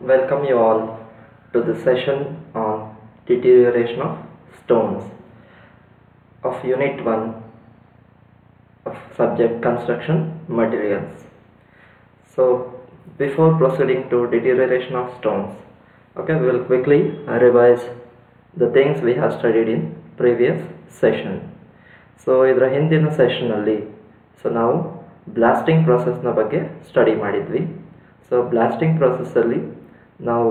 Welcome you all to the session on deterioration of stones of Unit 1 of subject construction materials. So before proceeding to deterioration of stones, we will quickly revise the things we have studied in previous session. So ಇದರ ಹಿಂದಿನ session ಅಲ್ಲಿ ನಾವು blasting process ನ ಬಗ್ಗೆ study ಮಾಡಿದ್ವಿ. So blasting process ಅಲ್ಲಿ ನಾವು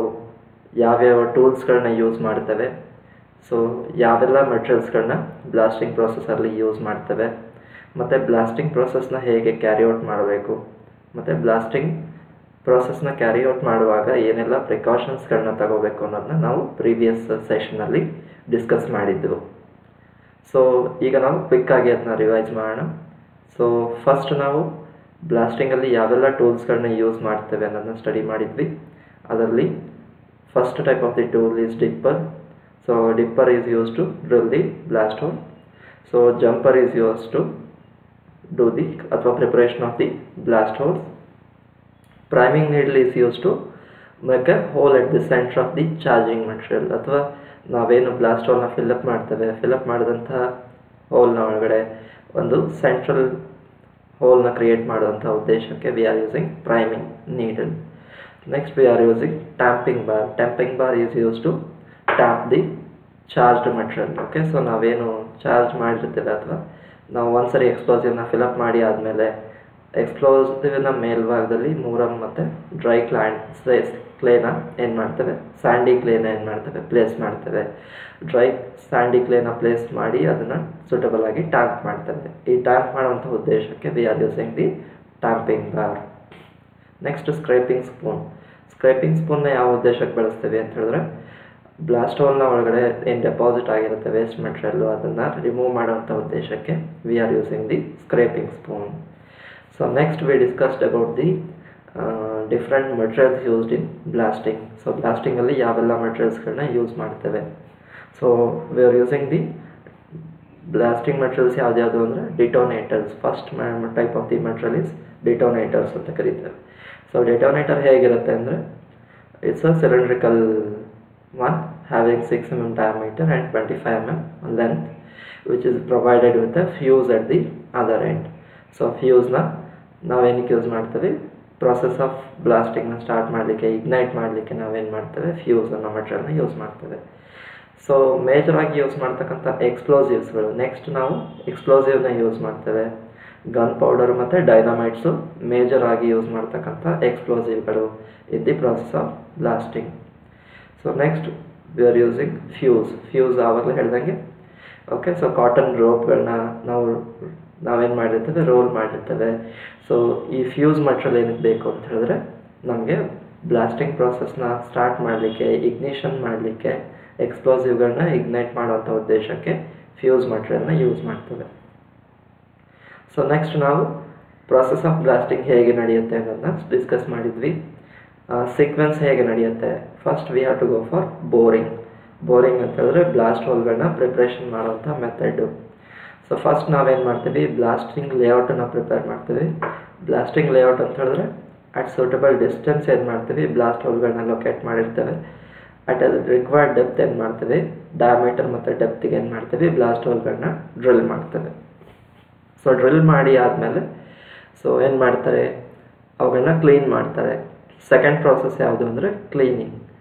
ಯಾವ್ಯಾವ ಟೂಲ್ಸ್ಗಳನ್ನ ಯೂಸ್ ಮಾಡ್ತೇವೆ, ಸೊ ಯಾವೆಲ್ಲ ಮೆಟೀರಿಯಲ್ಸ್ಗಳನ್ನ ಬ್ಲಾಸ್ಟಿಂಗ್ processಲ್ಲಿ ಯೂಸ್ ಮಾಡ್ತೇವೆ, ಮತ್ತು ಬ್ಲಾಸ್ಟಿಂಗ್ processನ ಹೇಗೆ ಕ್ಯಾರಿಔಟ್ ಮಾಡಬೇಕು, ಮತ್ತು ಬ್ಲಾಸ್ಟಿಂಗ್ processನ ಕ್ಯಾರಿಔಟ್ ಮಾಡುವಾಗ ಏನೆಲ್ಲ ಪ್ರಿಕಾಷನ್ಸ್ಗಳನ್ನ ತಗೋಬೇಕು ಅನ್ನೋದನ್ನ ನಾವು ಪ್ರೀವಿಯಸ್ ಸೆಷನಲ್ಲಿ ಡಿಸ್ಕಸ್ ಮಾಡಿದ್ದೆವು. ಸೊ ಈಗ ನಾವು ಕ್ವಿಕ್ಕಾಗಿ ಅದನ್ನ ರಿವೈಸ್ ಮಾಡೋಣ. ಸೊ ಫಸ್ಟ್ ನಾವು ಬ್ಲಾಸ್ಟಿಂಗಲ್ಲಿ ಯಾವೆಲ್ಲ ಟೂಲ್ಸ್ಗಳನ್ನ ಯೂಸ್ ಮಾಡ್ತೇವೆ ಅನ್ನೋದನ್ನ ಸ್ಟಡಿ ಮಾಡಿದ್ವಿ. ಅದರಲ್ಲಿ first type of the tool is dipper. So dipper is use to drill the blast hole. So jumper is use to do the ಅಥವಾ preparation of the blast holes. Priming needle is use to make a hole at the centre of the charging material, ಅಥವಾ ನಾವೇನು blast ಹೋಲ್ನ fill up ಮಾಡ್ತೇವೆ, fill up ಮಾಡಿದಂಥ ಹೋಲ್ನ ಒಳಗಡೆ ಒಂದು central ಹೋಲ್ನ ಕ್ರಿಯೇಟ್ ಮಾಡುವಂಥ ಉದ್ದೇಶಕ್ಕೆ we are using priming needle. Next we are using tamping bar. Tamping bar is use to tap the charged material. Okay, so ನಾವೇನು ಚಾರ್ಜ್ ಮಾಡಿರ್ತೇವೆ ಅಥವಾ ನಾವು ಒಂದ್ಸರಿ ಎಕ್ಸ್ಪ್ಲೋಸಿವ್ನ ಫಿಲ್ಅಪ್ ಮಾಡಿ ಆದಮೇಲೆ ಎಕ್ಸ್ಪ್ಲೋಸಿವ್ನ ಮೇಲ್ಭಾಗದಲ್ಲಿ ಮೂರಮ್ ಮತ್ತು ಡ್ರೈ ಕ್ಲೇನ ಏನು ಮಾಡ್ತೇವೆ, ಸ್ಯಾಂಡಿ ಕ್ಲೇನ ಏನು ಮಾಡ್ತೇವೆ, ಪ್ಲೇಸ್ ಮಾಡ್ತೇವೆ. ಡ್ರೈ ಸ್ಯಾಂಡಿ ಕ್ಲೇನ ಪ್ಲೇಸ್ ಮಾಡಿ ಅದನ್ನು ಸೂಟಬಲ್ ಆಗಿ ಟ್ಯಾಂಪ್ ಮಾಡ್ತೇವೆ. ಈ ಟ್ಯಾಂಪ್ ಮಾಡುವಂಥ ಉದ್ದೇಶಕ್ಕೆ we are using the tamping bar. Next scraping spoon. Scraping ಸ್ಪೂನ್ನ ಯಾವ ಉದ್ದೇಶಕ್ಕೆ ಬಳಸ್ತೀವಿ ಅಂತ ಹೇಳಿದ್ರೆ, ಬ್ಲಾಸ್ಟ್ ಹೋಲ್ನ ಒಳಗಡೆ ಏನು ಡೆಪಾಸಿಟ್ ಆಗಿರುತ್ತೆ ವೇಸ್ಟ್ ಮೆಟೀರಿಯಲ್ಲು, ಅದನ್ನು ರಿಮೂವ್ ಮಾಡೋವಂಥ ಉದ್ದೇಶಕ್ಕೆ we are using the scraping spoon. So next we discussed about the different materials used in blasting. So ಬ್ಲಾಸ್ಟಿಂಗಲ್ಲಿ ಯಾವೆಲ್ಲ ಮೆಟೀರಿಯಲ್ಸ್ಗಳನ್ನ ಯೂಸ್ ಮಾಡ್ತೇವೆ. So we are using the blasting materials ಯಾವ್ದು ಅಂದರೆ detonators. First type of the material is detonators ಅಂತ ಕರೀತೇವೆ. So detonator ಹೇಗಿರುತ್ತೆ ಅಂದರೆ, it's a cylindrical one having 6 mm diameter and 25 mm length, which is provided with a fuse at the other end. So ಫ್ಯೂಸ್ನ ನಾವೇನಕ್ಕೆ use ಮಾಡ್ತೇವೆ, process of ಬ್ಲಾಸ್ಟಿಂಗ್ನ start ಮಾಡಲಿಕ್ಕೆ, ignite ಮಾಡಲಿಕ್ಕೆ ನಾವೇನು ಮಾಡ್ತೇವೆ, ಫ್ಯೂಸ್ ಅನ್ನೋ ಮೆಟೀರಿಯಲ್ನ ಯೂಸ್ ಮಾಡ್ತೇವೆ. ಸೊ ಮೇಜರಾಗಿ ಯೂಸ್ ಮಾಡ್ತಕ್ಕಂಥ ಎಕ್ಸ್ಪ್ಲೋಸಿವ್ಸ್ಗಳು, ನೆಕ್ಸ್ಟ್ ನಾವು ಎಕ್ಸ್ಪ್ಲೋಸಿವ್ನ ಯೂಸ್ ಮಾಡ್ತೇವೆ. ಗನ್ ಪೌಡರ್ ಮತ್ತು ಡೈನಮೈಟ್ಸು ಮೇಜರ್ ಆಗಿ ಯೂಸ್ ಮಾಡ್ತಕ್ಕಂಥ ಎಕ್ಸ್ಪ್ಲೋಸಿವ್ಗಳು in the process of blasting. So next we are using fuse ಆವಾಗಲೇ ಹೇಳ್ದಂಗೆ. ಓಕೆ, ಸೊ ಕಾಟನ್ ರೋಪ್ಗಳನ್ನ ನಾವೇನು ಮಾಡಿರ್ತೇವೆ, ರೋಲ್ ಮಾಡಿರ್ತೇವೆ. ಸೊ ಈ ಫ್ಯೂಸ್ ಮೆಟೀರಿಯಲ್ ಏನಕ್ಕೆ ಬೇಕು ಅಂತ ಹೇಳಿದ್ರೆ, ನಮಗೆ ಬ್ಲಾಸ್ಟಿಂಗ್ ಪ್ರೊಸೆಸ್ನ ಸ್ಟಾರ್ಟ್ ಮಾಡಲಿಕ್ಕೆ, ಇಗ್ನಿಷನ್ ಮಾಡಲಿಕ್ಕೆ, ಎಕ್ಸ್ಪ್ಲೋಸಿವ್ಗಳನ್ನ ಇಗ್ನೈಟ್ ಮಾಡೋವಂಥ ಉದ್ದೇಶಕ್ಕೆ ಫ್ಯೂಸ್ ಮೆಟೀರಿಯಲ್ನ ಯೂಸ್ ಮಾಡ್ತೇವೆ. ಸೊ ನೆಕ್ಸ್ಟ್ ನಾವು ಪ್ರೊಸೆಸ್ ಆಫ್ ಬ್ಲಾಸ್ಟಿಂಗ್ ಹೇಗೆ ನಡೆಯುತ್ತೆ ಅನ್ನೋದನ್ನ ಡಿಸ್ಕಸ್ ಮಾಡಿದ್ವಿ. ಸೀಕ್ವೆನ್ಸ್ ಹೇಗೆ ನಡೆಯುತ್ತೆ, first we have to go for boring. Boring ಅಂತ ಹೇಳಿದ್ರೆ ಬ್ಲಾಸ್ಟ್ ಹೋಲ್ಗಳನ್ನ ಪ್ರಿಪ್ರೇಷನ್ ಮಾಡೋವಂಥ ಮೆಥಡು. ಸೊ ಫಸ್ಟ್ ನಾವೇನು ಮಾಡ್ತೀವಿ, ಬ್ಲಾಸ್ಟಿಂಗ್ ಲೇಔಟನ್ನು ಪ್ರಿಪೇರ್ ಮಾಡ್ತೀವಿ. ಬ್ಲಾಸ್ಟಿಂಗ್ ಲೇಔಟ್ ಅಂತ ಹೇಳಿದ್ರೆ ಅಟ್ ಸೂಟಬಲ್ ಡಿಸ್ಟೆನ್ಸ್ ಏನು ಮಾಡ್ತೀವಿ, ಬ್ಲಾಸ್ಟ್ ಹೋಲ್ಗಳನ್ನ ಲೊಕೇಟ್ ಮಾಡಿರ್ತೇವೆ. ಅಟ್ ರಿಕ್ವೈರ್ಡ್ ಡೆಪ್ತ್ ಏನು ಮಾಡ್ತೀವಿ, ಡಯಾಮೀಟರ್ ಮತ್ತು ಡೆಪ್ತಿಗೆ ಏನು ಮಾಡ್ತೀವಿ, ಬ್ಲಾಸ್ಟ್ ಹೋಲ್ಗಳನ್ನ ಡ್ರಿಲ್ ಮಾಡ್ತೇವೆ. ಸೊ ಡ್ರಿಲ್ ಮಾಡಿ ಆದಮೇಲೆ ಸೊ ಏನು ಮಾಡ್ತಾರೆ, ಅವುಗಳನ್ನ ಕ್ಲೀನ್ ಮಾಡ್ತಾರೆ. ಸೆಕೆಂಡ್ ಪ್ರಾಸೆಸ್ ಯಾವುದು ಅಂದರೆ ಕ್ಲೀನಿಂಗ್.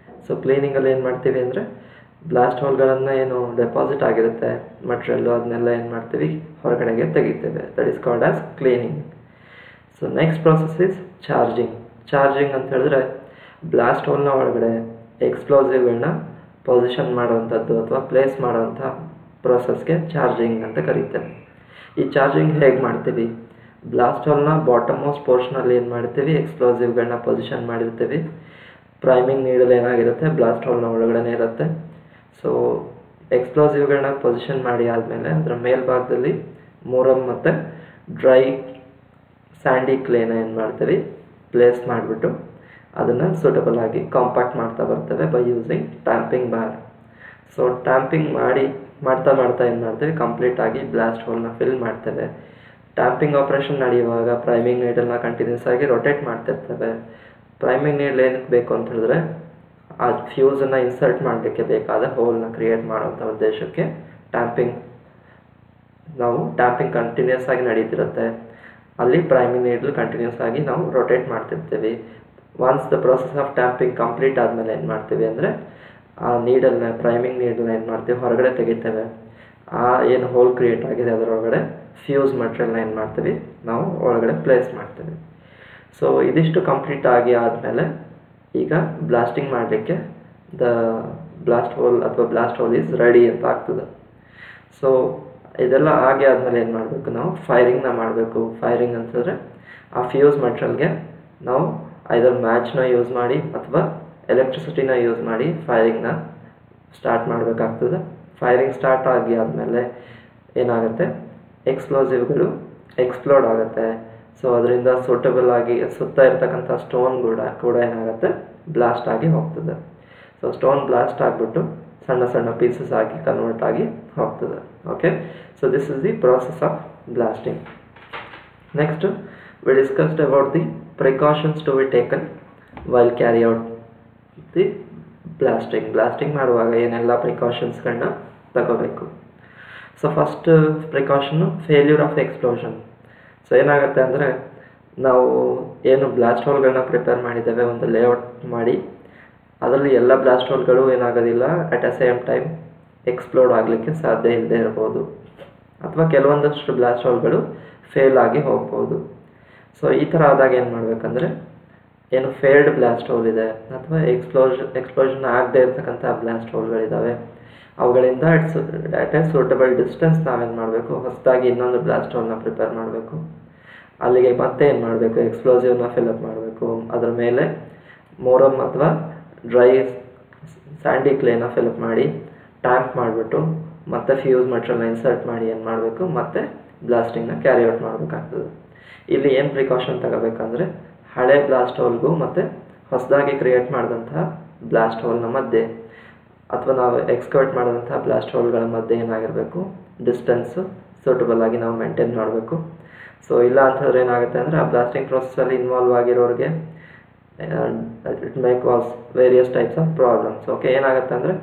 ಸೊ ಕ್ಲೀನಿಂಗಲ್ಲಿ ಏನು ಮಾಡ್ತೀವಿ ಅಂದರೆ, ಬ್ಲಾಸ್ಟ್ ಹೋಲ್ಗಳನ್ನು ಏನು ಡೆಪಾಸಿಟ್ ಆಗಿರುತ್ತೆ ಮಟೀರಿಯಲ್ಲು, ಅದನ್ನೆಲ್ಲ ಏನು ಮಾಡ್ತೀವಿ, ಹೊರಗಡೆಗೆ ತೆಗಿತೇವೆ. That is called as cleaning. So next process is charging. Charging ಅಂತ ಹೇಳಿದ್ರೆ ಬ್ಲಾಸ್ಟ್ ಹೋಲ್ನ ಒಳಗಡೆ ಎಕ್ಸ್ಪ್ಲೋಸಿವ್ಗಳನ್ನ ಪೊಸಿಷನ್ ಮಾಡೋವಂಥದ್ದು ಅಥವಾ ಪ್ಲೇಸ್ ಮಾಡೋವಂಥ ಪ್ರೊಸೆಸ್ಗೆ ಚಾರ್ಜಿಂಗ್ ಅಂತ ಕರೀತೇವೆ. ಈ ಚಾರ್ಜಿಂಗ್ ಹೇಗೆ ಮಾಡ್ತೀವಿ, ಬ್ಲಾಸ್ಟ್ ಹೋಲ್ನ ಬಾಟಮ್ ಮೋಸ್ಟ್ ಪೋರ್ಷನಲ್ಲಿ ಏನು ಮಾಡ್ತೀವಿ, ಎಕ್ಸ್ಪ್ಲೋಸಿವ್ಗಳನ್ನ ಪೊಸಿಷನ್ ಮಾಡಿರ್ತೀವಿ. ಪ್ರೈಮಿಂಗ್ ನೀಡಲ್ ಏನಾಗಿರುತ್ತೆ, ಬ್ಲಾಸ್ಟ್ ಹೋಲ್ನ ಒಳಗಡೆ ಇರುತ್ತೆ. ಸೊ ಎಕ್ಸ್ಪ್ಲೋಸಿವ್ಗಳನ್ನ ಪೊಸಿಷನ್ ಮಾಡಿ ಆದಮೇಲೆ ಅದರ ಮೇಲ್ಭಾಗದಲ್ಲಿ ಮೂರಮ್ ಮತ್ತು ಡ್ರೈ ಸ್ಯಾಂಡಿ ಕ್ಲೇನ ಏನು ಮಾಡ್ತೀವಿ, ಪ್ಲೇಸ್ ಮಾಡಿಬಿಟ್ಟು ಅದನ್ನು ಸೂಟಬಲ್ ಆಗಿ ಕಾಂಪ್ಯಾಕ್ಟ್ ಮಾಡ್ತಾ ಬರ್ತೇವೆ by using tamping bar. So tamping ಮಾಡ್ತಾ ಏನು ಮಾಡ್ತೀವಿ, ಕಂಪ್ಲೀಟಾಗಿ ಬ್ಲಾಸ್ಟ್ ಹೋಲ್ನ ಫಿಲ್ ಮಾಡ್ತೇವೆ. ಟ್ಯಾಂಪಿಂಗ್ ಆಪ್ರೇಷನ್ ನಡೆಯುವಾಗ ಪ್ರೈಮಿಂಗ್ ನೀಡಲ್ನ ಕಂಟಿನ್ಯೂಸ್ ಆಗಿ ರೊಟೇಟ್ ಮಾಡ್ತಿರ್ತೇವೆ. ಪ್ರೈಮಿಂಗ್ ನೀಡಲ್ ಏನಕ್ಕೆ ಬೇಕು ಅಂತ ಹೇಳಿದ್ರೆ, ಆ ಫ್ಯೂಸನ್ನು ಇನ್ಸರ್ಟ್ ಮಾಡಲಿಕ್ಕೆ ಬೇಕಾದ ಹೋಲ್ನ ಕ್ರಿಯೇಟ್ ಮಾಡುವಂಥ ಉದ್ದೇಶಕ್ಕೆ ಟ್ಯಾಂಪಿಂಗ್ ಕಂಟಿನ್ಯೂಸ್ ಆಗಿ ನಡೀತಿರುತ್ತೆ. ಅಲ್ಲಿ ಪ್ರೈಮಿಂಗ್ ನೀಡಲ್ ಕಂಟಿನ್ಯೂಸ್ ಆಗಿ ನಾವು ರೊಟೇಟ್ ಮಾಡ್ತಿರ್ತೀವಿ. Once the process of tamping complete ಆದಮೇಲೆ ಏನು ಮಾಡ್ತೀವಿ ಅಂದರೆ ಆ ನೀಡಲ್ನ ಪ್ರೈಮಿಂಗ್ ನೀಡಲ್ನ ಏನು ಮಾಡ್ತೀವಿ ಹೊರಗಡೆ ತೆಗಿತೇವೆ. ಆ ಏನು ಹೋಲ್ ಕ್ರಿಯೇಟ್ ಆಗಿದೆ ಅದರೊಳಗಡೆ ಫ್ಯೂಸ್ ಮಟೀರಿಯಲ್ನ ಏನು ಮಾಡ್ತೀವಿ ನಾವು ಒಳಗಡೆ ಪ್ಲೇಸ್ ಮಾಡ್ತೀವಿ. ಸೊ ಇದಿಷ್ಟು ಕಂಪ್ಲೀಟ್ ಆಗಿ ಆದಮೇಲೆ ಈಗ ಬ್ಲಾಸ್ಟಿಂಗ್ ಮಾಡಲಿಕ್ಕೆ the blast hole is ready ಅಂತ ಆಗ್ತದೆ. ಸೊ ಇದೆಲ್ಲ ಆಗಿ ಆದಮೇಲೆ ಏನು ಮಾಡಬೇಕು, ನಾವು ಫೈರಿಂಗ್ನ ಮಾಡಬೇಕು. ಫೈರಿಂಗ್ ಅಂತಂದರೆ ಆ ಫ್ಯೂಸ್ ಮಟೀರಿಯಲ್ಗೆ ನಾವು ಐದರ್ ಮ್ಯಾಚ್ನ ಯೂಸ್ ಮಾಡಿ ಅಥವಾ ಎಲೆಕ್ಟ್ರಿಸಿಟಿನ ಯೂಸ್ ಮಾಡಿ ಫೈರಿಂಗ್ನ ಸ್ಟಾರ್ಟ್ ಮಾಡಬೇಕಾಗ್ತದೆ. ಫೈರಿಂಗ್ ಸ್ಟಾರ್ಟ್ ಆಗಿ ಆದಮೇಲೆ ಏನಾಗುತ್ತೆ, ಎಕ್ಸ್ಪ್ಲೋಸಿವ್ಗಳು ಎಕ್ಸ್ಪ್ಲೋಡ್ ಆಗುತ್ತೆ. ಸೊ ಅದರಿಂದ ಸೂಟಬಲ್ ಆಗಿ ಸುತ್ತ ಇರ್ತಕ್ಕಂಥ ಸ್ಟೋನ್ ಕೂಡ ಏನಾಗುತ್ತೆ, ಬ್ಲಾಸ್ಟ್ ಆಗಿ ಹೋಗ್ತದೆ. ಸೊ ಸ್ಟೋನ್ ಬ್ಲಾಸ್ಟ್ ಆಗಿಬಿಟ್ಟು ಸಣ್ಣ ಸಣ್ಣ ಪೀಸಸ್ ಆಗಿ ಕನ್ವರ್ಟ್ ಆಗಿ ಹೋಗ್ತದೆ. Okay, so this is the process of blasting. Next we discussed about the precautions to be taken while carry out the blasting ಮಾಡುವಾಗ ಏನೆಲ್ಲ ಪ್ರಿಕಾಷನ್ಸ್ಗಳನ್ನ ತಗೋಬೇಕು. So first precaution failure of explosion. So ಏನಾಗುತ್ತೆ ಅಂದರೆ ನಾವು ಏನು ಬ್ಲಾಸ್ಟ್ ಹೋಲ್ಗಳನ್ನ ಪ್ರಿಪೇರ್ ಮಾಡಿದ್ದೇವೆ, ಒಂದು ಲೇಔಟ್ ಮಾಡಿ ಅದರಲ್ಲಿ ಎಲ್ಲ ಬ್ಲಾಸ್ಟ್ ಹೋಲ್ಗಳು ಏನಾಗೋದಿಲ್ಲ at a same time explode ಆಗಲಿಕ್ಕೆ ಸಾಧ್ಯ ಇಲ್ಲದೆ ಇರ್ಬೋದು, ಅಥವಾ ಕೆಲವೊಂದಷ್ಟು ಬ್ಲಾಸ್ಟ್ ಹೋಲ್ಗಳು ಫೇಲ್ ಆಗಿ ಹೋಗ್ಬೋದು. ಸೊ ಈ ಥರ ಆದಾಗ ಏನು ಮಾಡಬೇಕಂದ್ರೆ, ಏನು ಫೇಲ್ಡ್ ಬ್ಲಾಸ್ಟ್ ಹೋಲ್ ಇದೆ ಅಥವಾ ಎಕ್ಸ್ಪ್ಲೋಷನ್ ಆಗದೆ ಇರ್ತಕ್ಕಂಥ ಬ್ಲಾಸ್ಟ್ ಹೋಲ್ಗಳಿದ್ದಾವೆ, ಅವುಗಳಿಂದ ಅಟ್ ಎ ಸೂಟಬಲ್ ಡಿಸ್ಟೆನ್ಸ್ ನಾವೇನು ಮಾಡಬೇಕು, ಹೊಸದಾಗಿ ಇನ್ನೊಂದು ಬ್ಲಾಸ್ಟ್ ಹೋಲ್ನ ಪ್ರಿಪೇರ್ ಮಾಡಬೇಕು. ಅಲ್ಲಿಗೆ ಮತ್ತೆ ಏನು ಮಾಡಬೇಕು, ಎಕ್ಸ್ಪ್ಲೋಸಿವ್ನ ಫಿಲಪ್ ಮಾಡಬೇಕು. ಅದರ ಮೇಲೆ ಮೋರಮ್ ಅಥವಾ ಡ್ರೈ ಸ್ಯಾಂಡಿ ಕ್ಲೇನ ಫಿಲಪ್ ಮಾಡಿ ಟ್ಯಾಂಪ್ ಮಾಡಿಬಿಟ್ಟು ಮತ್ತೆ ಫ್ಯೂಸ್ ಮಟೀರಿಯಲ್ನ ಇನ್ಸರ್ಟ್ ಮಾಡಿ ಏನು ಮಾಡಬೇಕು, ಮತ್ತೆ ಬ್ಲಾಸ್ಟಿಂಗ್ನ ಕ್ಯಾರಿ ಔಟ್ ಮಾಡಬೇಕಾಗ್ತದೆ. ಇಲ್ಲಿ ಏನು ಪ್ರಿಕಾಷನ್ ತಗೋಬೇಕಂದ್ರೆ, ಹಳೆ ಬ್ಲಾಸ್ಟ್ ಹೋಲ್ಗೂ ಮತ್ತು ಹೊಸದಾಗಿ ಕ್ರಿಯೇಟ್ ಮಾಡಿದಂತಹ ಬ್ಲಾಸ್ಟ್ ಹೋಲ್ನ ಮಧ್ಯೆ ಅಥವಾ ನಾವು ಎಕ್ಸ್ಕರ್ಟ್ ಮಾಡಿದಂಥ ಬ್ಲಾಸ್ಟ್ ಹೋಲ್ಗಳ ಮಧ್ಯೆ ಏನಾಗಿರಬೇಕು, ಡಿಸ್ಟೆನ್ಸು ಸೂಟಬಲ್ ಆಗಿ ನಾವು ಮೇಂಟೈನ್ ಮಾಡಬೇಕು. ಸೊ ಇಲ್ಲ ಅಂತಂದರೆ ಏನಾಗುತ್ತೆ ಅಂದರೆ, ಆ ಬ್ಲಾಸ್ಟಿಂಗ್ ಪ್ರೊಸೆಸ್ಸಲ್ಲಿ ಇನ್ವಾಲ್ವ್ ಆಗಿರೋರಿಗೆ it may cause various types of problems. Okay, ಏನಾಗುತ್ತೆ ಅಂದರೆ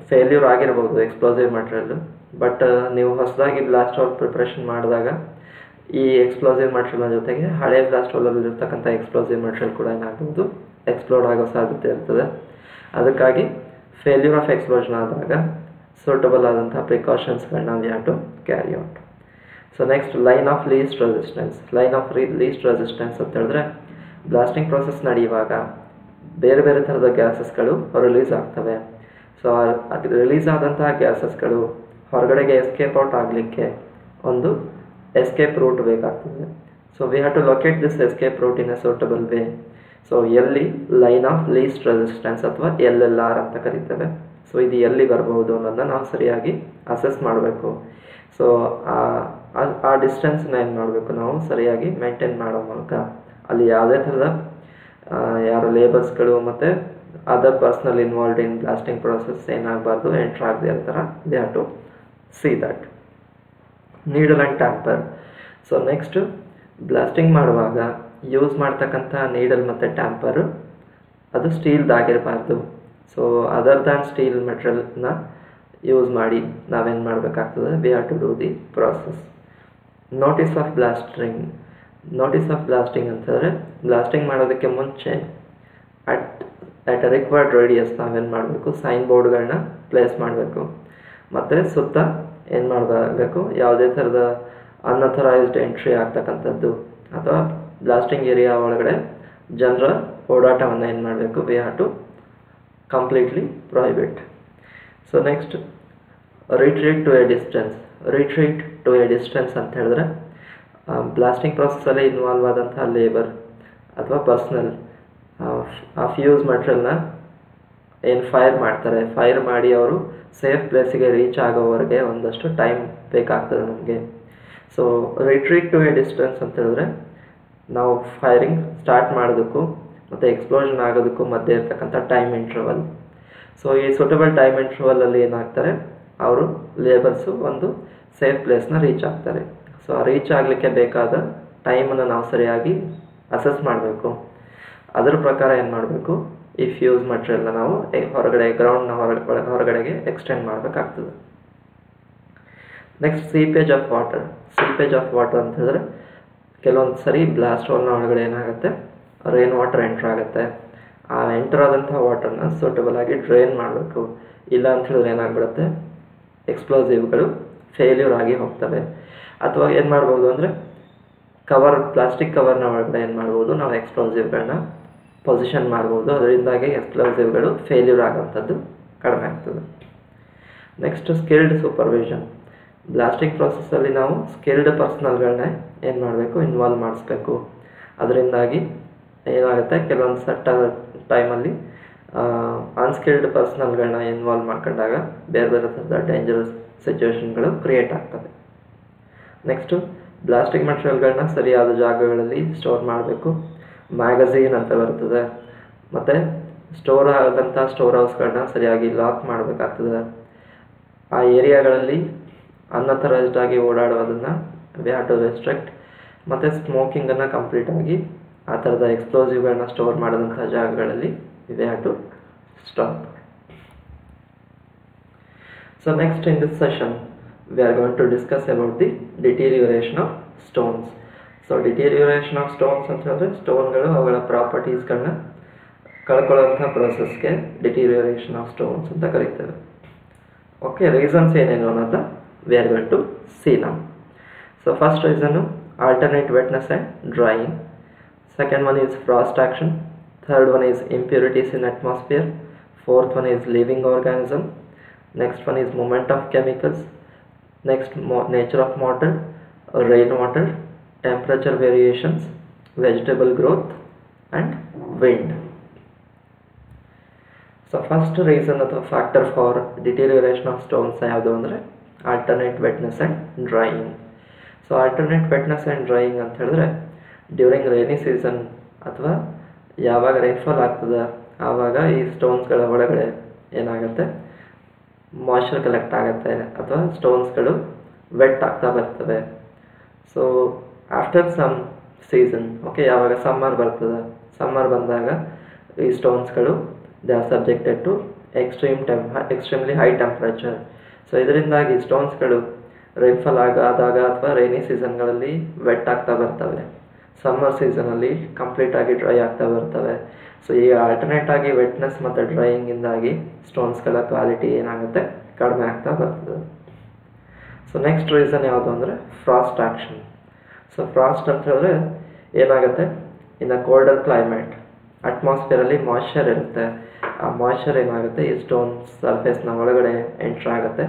ಫೇಲ್ಯೂರ್ ಆಗಿರ್ಬೋದು ಎಕ್ಸ್ಪ್ಲೋಸಿವ್ ಮಟೀರಿಯಲ್ಲು, ಬಟ್ ನೀವು ಹೊಸದಾಗಿ ಬ್ಲಾಸ್ಟ್ ಹೋಲ್ ಪ್ರಿಪ್ರೇಷನ್ ಮಾಡಿದಾಗ ಈ ಎಕ್ಸ್ಪ್ಲೋಸಿವ್ ಮಟೀರಿಯಲ್ನ ಜೊತೆಗೆ ಹಳೆ ಬ್ಲಾಸ್ಟ್ ಹೋಲಲ್ಲಿ ಇರ್ತಕ್ಕಂಥ ಎಕ್ಸ್ಪ್ಲೋಸಿವ್ ಮಟೀರಿಯಲ್ ಕೂಡ ಏನಾಗ್ಬೋದು, ಎಕ್ಸ್ಪ್ಲೋಡ್ ಆಗೋ ಸಾಧ್ಯತೆ ಇರ್ತದೆ. ಅದಕ್ಕಾಗಿ ಫೇಲ್ಯೂರ್ ಆಫ್ ಎಕ್ಸ್ಪ್ಲೋಷನ್ ಆದಾಗ ಸೂಟಬಲ್ ಆದಂಥ ಪ್ರಿಕಾಷನ್ಸ್ಗಳನ್ನ we have to carry out. So next line of least resistance. Line of least resistance ಅಂತ ಹೇಳಿದ್ರೆ, ಬ್ಲಾಸ್ಟಿಂಗ್ ಪ್ರೊಸೆಸ್ ನಡೆಯುವಾಗ ಬೇರೆ ಬೇರೆ ಥರದ ಗ್ಯಾಸಸ್ಗಳು ರಿಲೀಸ್ ಆಗ್ತವೆ. ಸೊ ರಿಲೀಸ್ ಆದಂತಹ ಗ್ಯಾಸಸ್ಗಳು ಹೊರಗಡೆಗೆ ಎಸ್ಕೇಪ್ ಔಟ್ ಆಗಲಿಕ್ಕೆ ಒಂದು ಎಸ್ಕೇಪ್ ರೂಟ್ ಬೇಕಾಗ್ತದೆ. So we have to locate this escape route in a suitable way. So ಎಲ್ಲಿ ಲೈನ್ ಆಫ್ ಲೀಸ್ಟ್ ರೆಸಿಸ್ಟೆನ್ಸ್ ಅಥವಾ LLR ಅಂತ ಕರೀತೇವೆ. ಸೊ ಇದು ಎಲ್ಲಿ ಬರಬಹುದು ಅನ್ನೋದನ್ನ ನಾವು ಸರಿಯಾಗಿ ಅಸೆಸ್ ಮಾಡಬೇಕು. ಸೊ ಆ ಡಿಸ್ಟೆನ್ಸ್ನ ಏನು ಮಾಡಬೇಕು, ನಾವು ಸರಿಯಾಗಿ ಮೇಂಟೈನ್ ಮಾಡೋ ಮೂಲಕ ಅಲ್ಲಿ ಯಾವುದೇ ಥರದ ಯಾರು ಲೇಬರ್ಸ್ಗಳು ಮತ್ತು other personnel involved in blasting process ಏನಾಗಬಾರ್ದು, ಎಂಟ್ರ್ ಆಗದೆ ಇರ್ತಾರೆ. We have to see that. Needle and tamper. So next blasting ಮಾಡುವಾಗ ಯೂಸ್ ಮಾಡ್ತಕ್ಕಂಥ ನೀಡಲ್ ಮತ್ತು ಟ್ಯಾಂಪರು ಅದು ಸ್ಟೀಲ್ದಾಗಿರಬಾರ್ದು. ಸೊ ಅದರ್ ದ್ಯಾನ್ ಸ್ಟೀಲ್ ಮೆಟೀರಿಯಲ್ನ ಯೂಸ್ ಮಾಡಿ ನಾವೇನು ಮಾಡಬೇಕಾಗ್ತದೆ, we have to do the process. Notice of blasting. Notice of blasting ಅಂತಂದರೆ, ಬ್ಲಾಸ್ಟಿಂಗ್ ಮಾಡೋದಕ್ಕೆ ಮುಂಚೆ ಅಟ್ ಅ ರಿಕ್ವೈರ್ಡ್ ರೇಡಿಯಸ್ ನಾವೇನು ಮಾಡಬೇಕು, ಸೈನ್ ಬೋರ್ಡ್ಗಳನ್ನ ಪ್ಲೇಸ್ ಮಾಡಬೇಕು. ಮತ್ತು ಸುತ್ತ ಏನು ಮಾಡಬೇಕು, ಯಾವುದೇ ಥರದ ಅನ್ಅಥರೈಸ್ಡ್ ಎಂಟ್ರಿ ಆಗ್ತಕ್ಕಂಥದ್ದು ಅಥವಾ ಬ್ಲಾಸ್ಟಿಂಗ್ ಏರಿಯಾ ಒಳಗಡೆ ಜನರ ಓಡಾಟವನ್ನು ಏನು ಮಾಡಬೇಕು, we have to completely prohibit. So next retreat to a distance. Retreat to a distance ಅಂತ ಹೇಳಿದ್ರೆ, ಬ್ಲಾಸ್ಟಿಂಗ್ ಪ್ರೊಸೆಸ್ಸಲ್ಲಿ ಇನ್ವಾಲ್ವ್ ಆದಂಥ ಲೇಬರ್ ಅಥವಾ ಪರ್ಸ್ನಲ್ ಆ ಫ್ಯೂಸ್ ಮಟೀರಿಯಲ್ನ ಏನು ಫೈರ್ ಮಾಡ್ತಾರೆ, ಫೈರ್ ಮಾಡಿ ಅವರು ಸೇಫ್ ಪ್ಲೇಸಿಗೆ ರೀಚ್ ಆಗೋವರೆಗೆ ಒಂದಷ್ಟು ಟೈಮ್ ಬೇಕಾಗ್ತದೆ ನಮಗೆ. So retreat to a distance ಅಂತ ಹೇಳಿದ್ರೆ, ನಾವು ಫೈರಿಂಗ್ ಸ್ಟಾರ್ಟ್ ಮಾಡೋದಕ್ಕೂ ಮತ್ತು ಎಕ್ಸ್ಪ್ಲೋಷನ್ ಆಗೋದಕ್ಕೂ ಮಧ್ಯೆ ಇರ್ತಕ್ಕಂಥ ಟೈಮ್ ಇಂಟರ್ವಲ್. ಸೊ ಈ ಸೂಟಬಲ್ ಟೈಮ್ ಇಂಟರ್ವಲಲ್ಲಿ ಏನಾಗ್ತಾರೆ, ಅವರು ಲೇಬರ್ಸು ಒಂದು ಸೇಫ್ ಪ್ಲೇಸ್ನ ರೀಚ್ ಆಗ್ತಾರೆ. ಸೊ ಆ ರೀಚ್ ಆಗಲಿಕ್ಕೆ ಬೇಕಾದ ಟೈಮನ್ನು ನಾವು ಸರಿಯಾಗಿ ಅಸೆಸ್ ಮಾಡಬೇಕು. ಅದರ ಪ್ರಕಾರ ಏನು ಮಾಡಬೇಕು, ಈ ಫ್ಯೂಸ್ ಮಟೀರಿಯಲ್ನ ನಾವು ಹೊರಗಡೆ ಗ್ರೌಂಡ್ನ ಹೊರಗಡೆಗೆ ಎಕ್ಸ್ಟೆಂಡ್ ಮಾಡಬೇಕಾಗ್ತದೆ. Next seepage of water. Seepage of water ಅಂತ ಹೇಳಿದ್ರೆ ಕೆಲವೊಂದು ಸರಿ ಬ್ಲಾಸ್ಟ್ ಹೋಲ್ನ ಒಳಗಡೆ ಏನಾಗುತ್ತೆ, ರೈನ್ ವಾಟರ್ ಎಂಟ್ರ್ ಆಗುತ್ತೆ. ಆ ಎಂಟರ್ ಆದಂಥ ವಾಟರ್ನ ಸೂಟಬಲ್ ಆಗಿ ಡ್ರೈನ್ ಮಾಡಬೇಕು. ಇಲ್ಲ ಅಂತ ಹೇಳಿದ್ರೆ ಏನಾಗ್ಬಿಡುತ್ತೆ, ಎಕ್ಸ್ಪ್ಲೋಸಿವ್ಗಳು ಫೇಲ್ಯೂರ್ ಆಗಿ ಹೋಗ್ತವೆ. ಅಥವಾ ಏನು ಮಾಡ್ಬೋದು ಅಂದರೆ ಪ್ಲಾಸ್ಟಿಕ್ ಕವರ್ನ ಒಳಗಡೆ ಏನು ಮಾಡ್ಬೋದು, ನಾವು ಎಕ್ಸ್ಪ್ಲೋಸಿವ್ಗಳನ್ನ ಪೊಸಿಷನ್ ಮಾಡ್ಬೋದು. ಅದರಿಂದಾಗಿ ಎಕ್ಸ್ಪ್ಲೋಸಿವ್ಗಳು ಫೇಲ್ಯೂರ್ ಆಗೋಂಥದ್ದು ಕಡಿಮೆ ಆಗ್ತದೆ. Next skilled supervision. ಬ್ಲಾಸ್ಟಿಂಗ್ ಪ್ರೊಸೆಸ್ಸಲ್ಲಿ ನಾವು ಸ್ಕಿಲ್ಡ್ ಪರ್ಸನಲ್ಗಳನ್ನ ಏನು ಮಾಡಬೇಕು, ಇನ್ವಾಲ್ವ್ ಮಾಡಿಸ್ಬೇಕು. ಅದರಿಂದಾಗಿ ಏನಾಗುತ್ತೆ, ಕೆಲವೊಂದು ಸೆಟ್ಟಾದ ಟೈಮಲ್ಲಿ ಅನ್ಸ್ಕಿಲ್ಡ್ ಪರ್ಸನಲ್ಗಳನ್ನ ಇನ್ವಾಲ್ವ್ ಮಾಡ್ಕೊಂಡಾಗ ಬೇರೆ ಬೇರೆ ಥರದ ಡೇಂಜರಸ್ ಸಿಚುವೇಶನ್ಗಳು ಕ್ರಿಯೇಟ್ ಆಗ್ತವೆ. ನೆಕ್ಸ್ಟು ಬ್ಲಾಸ್ಟಿಂಗ್ ಮಟೀರಿಯಲ್ಗಳನ್ನ ಸರಿಯಾದ ಜಾಗಗಳಲ್ಲಿ ಸ್ಟೋರ್ ಮಾಡಬೇಕು. ಮ್ಯಾಗಝೀನ್ ಅಂತ ಬರ್ತದೆ. ಮತ್ತು ಸ್ಟೋರ್ ಆದಂಥ ಸ್ಟೋರ್ ಹೌಸ್ಗಳನ್ನ ಸರಿಯಾಗಿ ಲಾಕ್ ಮಾಡಬೇಕಾಗ್ತದೆ. ಆ ಏರಿಯಾಗಳಲ್ಲಿ ಅನ್ಅಥರೈಸ್ಡ್ ಆಗಿ ಓಡಾಡೋದನ್ನು ವಿ ಹ್ಯಾವ್ ಟು ರೆಸ್ಟ್ರಿಕ್ಟ್. ಮತ್ತು ಸ್ಮೋಕಿಂಗನ್ನು ಕಂಪ್ಲೀಟಾಗಿ ಆ ಥರದ ಎಕ್ಸ್ಪ್ಲೋಸಿವ್ಗಳನ್ನ ಸ್ಟೋರ್ ಮಾಡಿದಂಥ ಜಾಗಗಳಲ್ಲಿ we have to stop. So next in this session we are going to discuss about the deterioration of stones. So deterioration of stones ಅಂತ ಹೇಳಿದ್ರೆ ಸ್ಟೋನ್ಗಳು ಅವುಗಳ ಪ್ರಾಪರ್ಟೀಸ್ಗಳನ್ನ ಕಳ್ಕೊಳ್ಳೋಂಥ ಪ್ರೊಸೆಸ್ಗೆ ಡಿಟೀರಿಯರೇಷನ್ ಆಫ್ ಸ್ಟೋನ್ಸ್ ಅಂತ ಕರೀತೇವೆ. ಓಕೆ, ರೀಸನ್ಸ್ ಏನೇನು ಅನ್ನೋದನ್ನ we are going to see now. So first reason, alternate wetness and drying. Second one is frost action. Third one is impurities in atmosphere. Fourth one is living organism. Next one is movement of chemicals. Next, nature of water, rainwater, temperature variations, vegetable growth and wind. So first reason ಅಥವಾ factor for deterioration of stones ಯಾವುದು ಅಂದರೆ alternate wetness and drying. So alternate wetness and drying ಅಂತ ಹೇಳಿದ್ರೆ during rainy season ಅಥವಾ ಯಾವಾಗ rainfall ಆಗ್ತದೆ ಆವಾಗ ಈ ಸ್ಟೋನ್ಸ್ಗಳ ಒಳಗಡೆ ಏನಾಗುತ್ತೆ, ಮಾಯ್ಶ್ಚರ್ ಕಲೆಕ್ಟ್ ಆಗುತ್ತೆ ಅಥವಾ ಸ್ಟೋನ್ಸ್ಗಳು ವೆಟ್ ಆಗ್ತಾ ಬರ್ತವೆ. So after some season, okay, ಯಾವಾಗ ಸಮ್ಮರ್ ಬರ್ತದೆ, ಸಮ್ಮರ್ ಬಂದಾಗ ಈ ಸ್ಟೋನ್ಸ್ಗಳು they are subjected to extremely high temperature. So ಇದರಿಂದಾಗಿ ಸ್ಟೋನ್ಸ್ಗಳು ರೈನ್ಫಾಲ್ ಆದಾಗ ಅಥವಾ ರೈನಿ ಸೀಸನ್ಗಳಲ್ಲಿ ವೆಟ್ ಆಗ್ತಾ ಬರ್ತವೆ. ಸಮ್ಮರ್ ಸೀಸನಲ್ಲಿ ಕಂಪ್ಲೀಟಾಗಿ ಡ್ರೈ ಆಗ್ತಾ ಬರ್ತವೆ. ಸೊ ಈಗ ಆಲ್ಟರ್ನೇಟ್ ಆಗಿ ವೆಟ್ನೆಸ್ ಮತ್ತು ಡ್ರೈಯಿಂಗಿಂದಾಗಿ ಸ್ಟೋನ್ಸ್ಗಳ ಕ್ವಾಲಿಟಿ ಏನಾಗುತ್ತೆ, ಕಡಿಮೆ ಆಗ್ತಾ ಬರ್ತದೆ. ಸೊ ನೆಕ್ಸ್ಟ್ ರೀಸನ್ ಯಾವುದು ಅಂದರೆ ಫ್ರಾಸ್ಟ್ ಆ್ಯಕ್ಷನ್. ಸೊ ಫ್ರಾಸ್ಟ್ ಅಂತ ಹೇಳಿದ್ರೆ ಏನಾಗುತ್ತೆ, ಇನ್ನು ಕೋಲ್ಡರ್ ಕ್ಲೈಮೇಟ್ ಅಟ್ಮಾಸ್ಫಿಯರಲ್ಲಿ ಮಾಯ್ಶ್ಚರ್ ಇರುತ್ತೆ. ಆ ಮಾಯ್ಶ್ಚರ್ ಏನಾಗುತ್ತೆ, ಈ ಸ್ಟೋನ್ ಸರ್ಫೇಸ್ನ ಒಳಗಡೆ ಎಂಟ್ರ್ ಆಗುತ್ತೆ.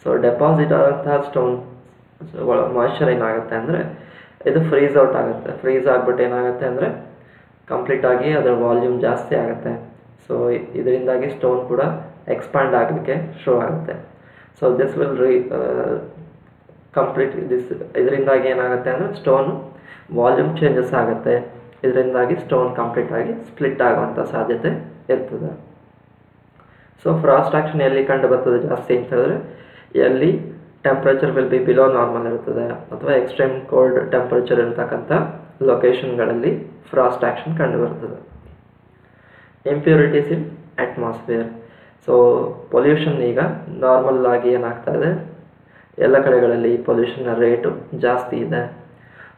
ಸೊ ಡೆಪಾಸಿಟ್ ಆದಂತಹ ಸ್ಟೋನ್ ಮಾಯ್ಶ್ಚರ್ ಏನಾಗುತ್ತೆ ಅಂದರೆ ಇದು ಫ್ರೀಸ್ ಔಟ್ ಆಗುತ್ತೆ. ಫ್ರೀಸ್ ಆಗಿಬಿಟ್ಟು ಏನಾಗುತ್ತೆ ಅಂದರೆ ಕಂಪ್ಲೀಟಾಗಿ ಅದರ ವಾಲ್ಯೂಮ್ ಜಾಸ್ತಿ ಆಗುತ್ತೆ. ಸೊ ಇದರಿಂದಾಗಿ ಸ್ಟೋನ್ ಕೂಡ ಎಕ್ಸ್ಪ್ಯಾಂಡ್ ಆಗಲಿಕ್ಕೆ ಶುರು ಆಗುತ್ತೆ. ಸೊ ದಿಸ್ ವಿಲ್ ಇದರಿಂದಾಗಿ ಏನಾಗುತ್ತೆ ಅಂದರೆ ಸ್ಟೋನ್ ವಾಲ್ಯೂಮ್ ಚೇಂಜಸ್ ಆಗುತ್ತೆ. ಇದರಿಂದಾಗಿ ಸ್ಟೋನ್ ಕಂಪ್ಲೀಟಾಗಿ ಸ್ಪ್ಲಿಟ್ ಆಗುವಂಥ ಸಾಧ್ಯತೆ ಇರ್ತದೆ. ಸೊ ಫ್ರಾಸ್ಟ್ ಆ್ಯಕ್ಷನ್ ಎಲ್ಲಿ ಕಂಡು ಬರ್ತದೆ ಜಾಸ್ತಿ ಅಂತ ಹೇಳಿದ್ರೆ ಎಲ್ಲಿ temperature will B below normal ಇರ್ತದೆ ಅಥವಾ ಎಕ್ಸ್ಟ್ರೀಮ್ ಕೋಲ್ಡ್ ಟೆಂಪ್ರೇಚರ್ ಇರ್ತಕ್ಕಂಥ ಲೊಕೇಶನ್ಗಳಲ್ಲಿ ಫ್ರಾಸ್ಟ್ ಆ್ಯಕ್ಷನ್ ಕಂಡು ಬರ್ತದೆ. Impurities in atmosphere. So pollution ಈಗ ನಾರ್ಮಲ್ ಆಗಿ ಏನಾಗ್ತಾ ಇದೆ, ಎಲ್ಲ ಕಡೆಗಳಲ್ಲಿ ಪೊಲ್ಯೂಷನ್ನ ರೇಟು ಜಾಸ್ತಿ ಇದೆ.